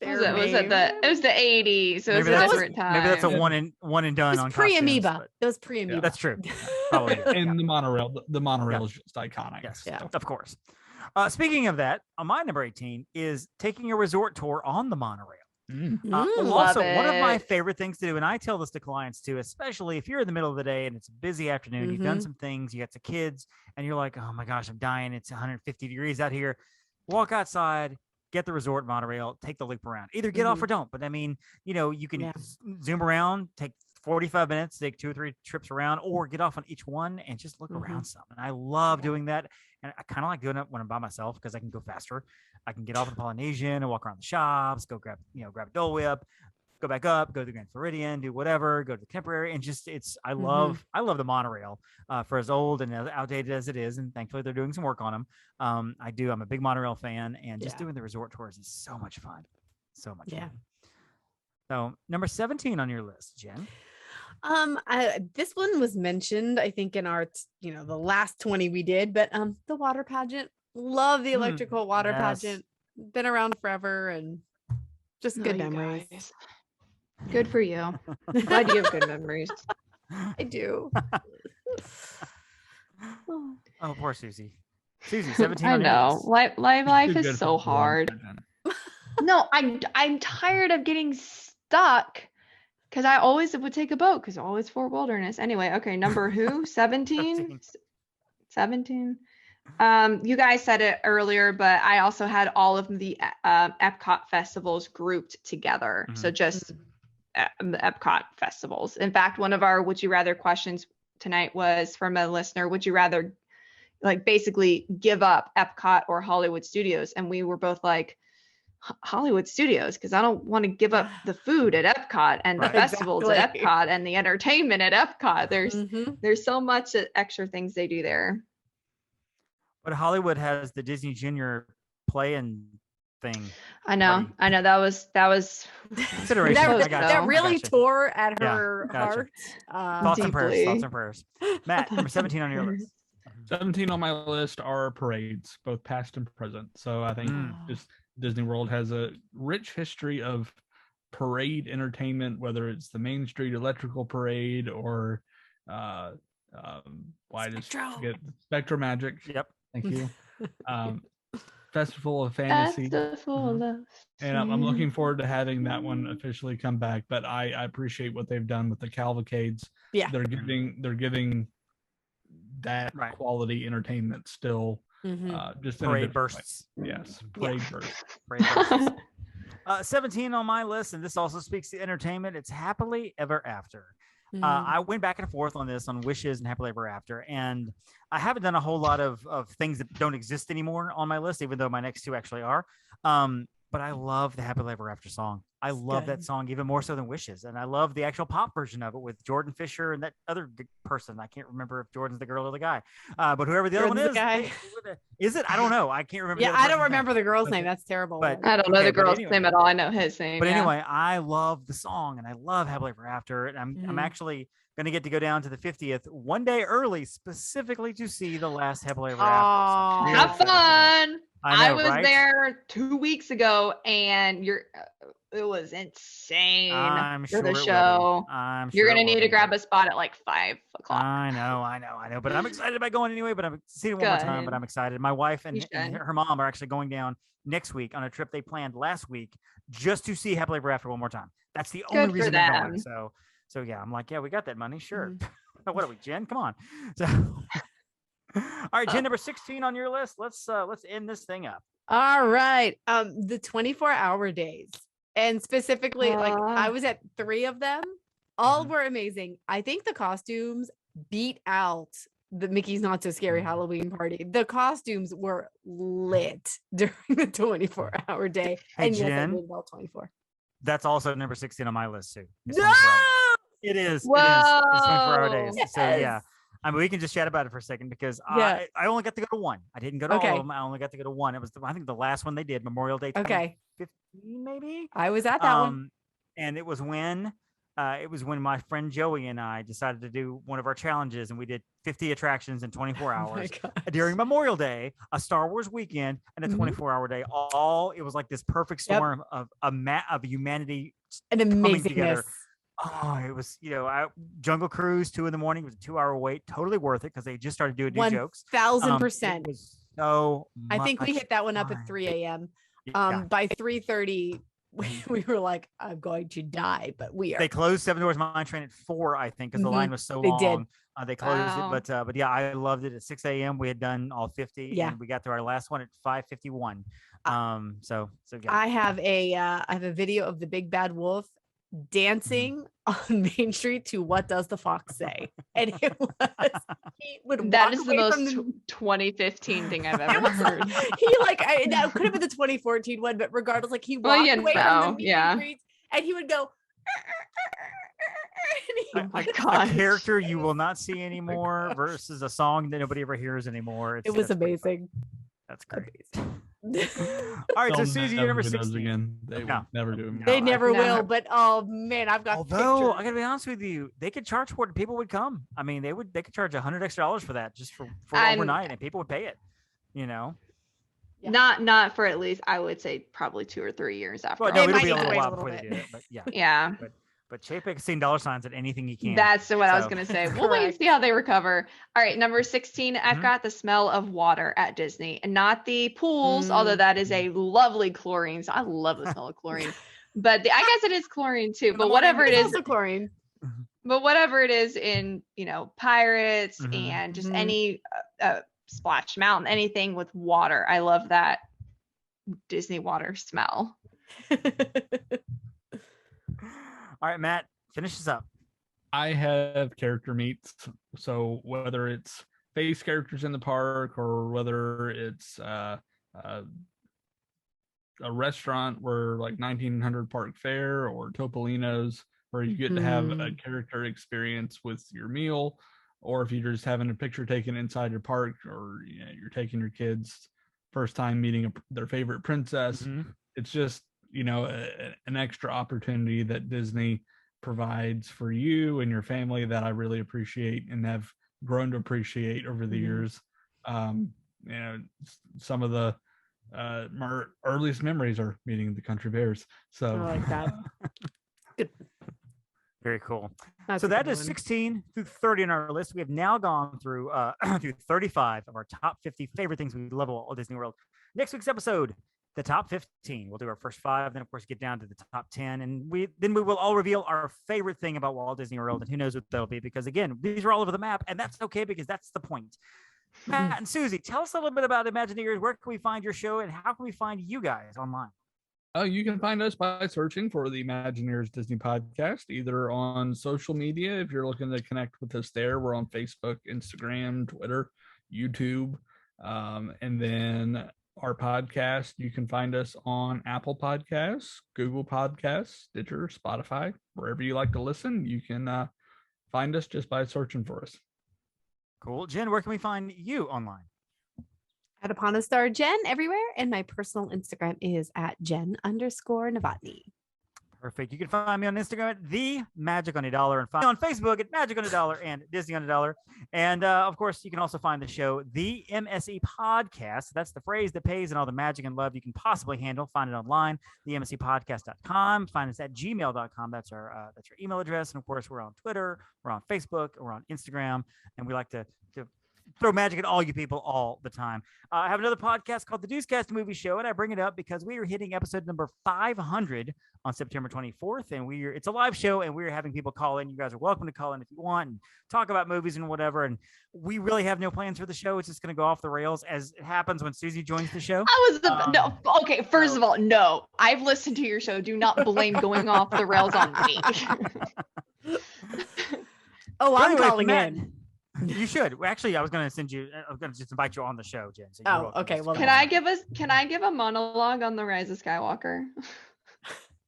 it was the 80s, so it was a different time. Maybe that's a one and done. It was pre-amoeba. It was pre-amoeba. That's true. Probably. And the monorail is just iconic. Yes, of course. Speaking of that, my number 18 is taking a resort tour on the monorail. Also, one of my favorite things to do, and I tell this to clients too, especially if you're in the middle of the day and it's a busy afternoon, you've done some things, you got some kids, and you're like, oh my gosh, I'm dying. It's 150 degrees out here. Walk outside, get the resort monorail, take the loop around. Either get off or don't. But I mean, you can zoom around, take 45 minutes, take 2 or 3 trips around, or get off on each one and just look around some. And I love doing that. And I kind of like doing it when I'm by myself because I can go faster. I can get off the Polynesian and walk around the shops, go grab a Dole Whip, go back up, go to the Grand Floridian, do whatever, go to the Temporary, and just I love the monorail for as old and as outdated as it is, and thankfully they're doing some work on them. I'm a big monorail fan, and just doing the resort tours is so much fun, so much fun. So number 17 on your list, Jen. This one was mentioned, I think, in our the last 20 we did, but the water pageant. Love the electrical water pageant. Been around forever and just good memories. Guys. Good for you. Glad you have good memories. I do. Oh, poor Susie. Susie, 17. I know. Life is so hard. No, I'm tired of getting stuck Because I always would take a boat because always Fort Wilderness. Anyway, okay, number who? 17? 17. You guys said it earlier, but I also had all of the Epcot festivals grouped together. So just the Epcot festivals. In fact, one of our Would You Rather questions tonight was from a listener, would you rather like basically give up Epcot or Hollywood Studios? And we were both like, Hollywood Studios, because I don't want to give up the food at Epcot and the festivals at Epcot and the entertainment at Epcot. There's so much extra things they do there. But Hollywood has the Disney Junior playing thing. I know. That was consideration. that really tore at her heart. Thoughts and prayers. Matt, number 17 on your list. 17 on my list are parades, both past and present. So I think just Disney World has a rich history of parade entertainment, whether it's the Main Street Electrical Parade or SpectroMagic. Yep. Thank you. Festival of Fantasy. And I'm looking forward to having that one officially come back. But I appreciate what they've done with the cavalcades. Yeah. They're giving that quality entertainment still. Just parade bursts. Way. Yes, parade bursts. 17 on my list, and this also speaks to entertainment. It's Happily Ever After. I went back and forth on this on Wishes and Happily Ever After, and I haven't done a whole lot of things that don't exist anymore on my list, even though my next two actually are. But I love the Happily Ever After song. I love that song even more so than Wishes. And I love the actual pop version of it with Jordan Fisher and that other person. I can't remember if Jordan's the girl or the guy. But whoever the other one is. Is it? I don't know. I can't remember. Yeah, I don't remember the girl's name. That's terrible. But I don't know the girl's name at all. I know his name. But anyway, I love the song and I love Happily Ever After. And I'm actually going to get to go down to the 50th one day early specifically to see the last Happily Ever After. Have fun. I was there 2 weeks ago and it was insane for the show. You're going to need to grab a spot at like 5 o'clock. I know. But I'm excited about going anyway, but I'm seeing it one more time, but I'm excited. My wife and her mom are actually going down next week on a trip they planned last week just to see Happily Ever After one more time. That's the only reason they're going. So yeah, I'm like, yeah, we got that money. Sure. What are we, Jen? Come on. So all right, Jen, number 16 on your list. Let's end this thing up. All right. The 24-hour days. And specifically, like I was at 3 of them. All were amazing. I think the costumes beat out the Mickey's Not So Scary Halloween Party. The costumes were lit during the 24-hour day. Hey, and Jen, yes, I did all 24. That's also number 16 on my list too. No! It is. Whoa! It's 24-hour days. Yes. So yeah. I mean, we can just chat about it for a second because I only got to go to one. I didn't go to all of them. I only got to go to one. It was, I think, the last one they did, Memorial Day 2015, maybe? I was at that one. And it was when my friend Joey and I decided to do one of our challenges, and we did 50 attractions in 24 hours during Memorial Day, a Star Wars weekend, and a 24-hour day. It was like this perfect storm of humanity and coming together. Oh, it was, Jungle Cruise 2 in the morning was a 2-hour wait. Totally worth it because they just started doing new jokes. 1,000%. It was so I think we hit that one up at 3 a.m. By 3:30, we were like, I'm going to die, but we are. They closed Seven Dwarfs Mine Train at 4, I think, because the line was so long. They closed it, but yeah, I loved it. At 6 a.m. we had done all 50, and we got to our last one at 5:51. So yeah. I have a video of the Big Bad Wolf dancing on Main Street to What Does the Fox Say? And he would that is the most 2015 thing I've ever heard. That could have been the 2014 one, but regardless, like he walked away from the meet and greets, and he would go oh my God. A character you will not see anymore versus a song that nobody ever hears anymore. It was amazing. That's great. All right, so Susie, you're number 16. Again. They will never do it. They never will, but oh man, I've got Although I gotta be honest with you, they could charge for it and people would come. I mean, they could charge $100 extra for that just for overnight, and people would pay it, Yeah. Not for at least, I would say probably 2 or 3 years after. Well, no, it'll be a little while before they do it, but yeah. Yeah. But Chapek has seen dollar signs at anything he can. That's what I was going to say. We'll wait and see how they recover. All right, number 16, I've got the smell of water at Disney, and not the pools, although that is a lovely chlorine. So I love the smell of chlorine. But I guess it is chlorine too. But whatever it is, chlorine. But whatever it is in, Pirates and just any Splash Mountain, anything with water. I love that Disney water smell. All right, Matt, finish this up. I have character meets. So whether it's face characters in the park or whether it's a restaurant where like 1900 Park Fair or Topolino's, where you get to have a character experience with your meal, or if you're just having a picture taken inside your park, or you're taking your kids first time meeting their favorite princess. It's just an extra opportunity that Disney provides for you and your family that I really appreciate and have grown to appreciate over the years. Some of the my earliest memories are meeting the country bears. So I like that. Good. Very cool. So that is 16 through 30 on our list. We have now gone through through 35 of our top 50 favorite things we love at Walt Disney World. Next week's episode, the top 15. We'll do our first 5, then of course get down to the top 10, and we will all reveal our favorite thing about Walt Disney World, and who knows what that'll be, because again, these are all over the map, and that's okay because that's the point. Matt and Susie, tell us a little bit about ImagineEars. Where can we find your show, and how can we find you guys online? You can find us by searching for the ImagineEars Disney Podcast, either on social media. If you're looking to connect with us there, we're on Facebook, Instagram, Twitter, YouTube. And then our podcast, you can find us on Apple Podcasts, Google Podcasts, Stitcher, Spotify, wherever you like to listen. You can find us just by searching for us. Cool. Jen, where can we find you online? At Upon a Star Jen everywhere, and my personal Instagram is at Jen_Novotny. Perfect. You can find me on Instagram at The Magic on a Dollar, and find me on Facebook at Magic on a Dollar and Disney on a Dollar. And of course, you can also find the show, The MSE Podcast. That's the phrase that pays and all the magic and love you can possibly handle. Find it online, themsepodcast.com. Find us at gmail.com. That's our email address. And of course, we're on Twitter, we're on Facebook, we're on Instagram, and we like to throw magic at all you people all the time. I have another podcast called The Deucecast Movie Show, and I bring it up because we are hitting episode number 500 on September 24th, and it's a live show, and we're having people call in. You guys are welcome to call in if you want and talk about movies and whatever, and we really have no plans for the show. It's just going to go off the rails, as it happens when Susie joins the show. First of all, no. I've listened to your show. Do not blame going off the rails on me. I'm calling in. You should. Actually, I was going to just invite you on the show, Jen. So okay. Well, can I give a monologue on the Rise of Skywalker?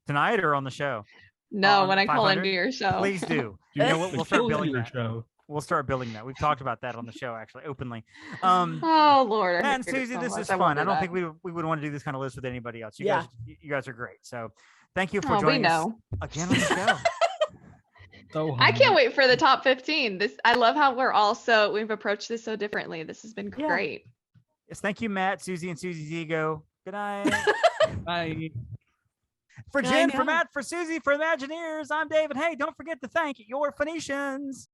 Tonight or on the show? No, when I call into your show. Please do. You know what? We'll start building that. Show. We'll start building that. We've talked about that on the show, actually, openly. Oh, Lord. And Susie, this is fun. I don't think we would want to do this kind of list with anybody else. You guys are great. So thank you for joining us again on the show. I can't wait for the top 15. I love how we've approached this so differently. This has been great. Yes, thank you, Matt, Susie, and Susie's ego. Good night. Bye. For Jen, for Matt, for Susie, for ImagineEars, I'm David. Hey, don't forget to thank your Phoenicians.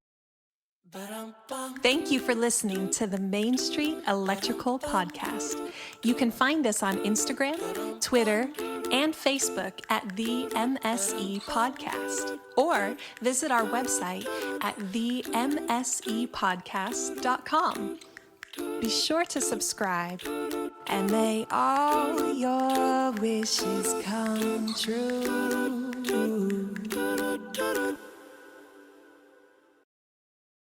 Thank you for listening to the Main Street Electrical Podcast. You can find us on Instagram, Twitter, and Facebook at the MSE Podcast, or visit our website at themsepodcast.com. Be sure to subscribe, and may all your wishes come true.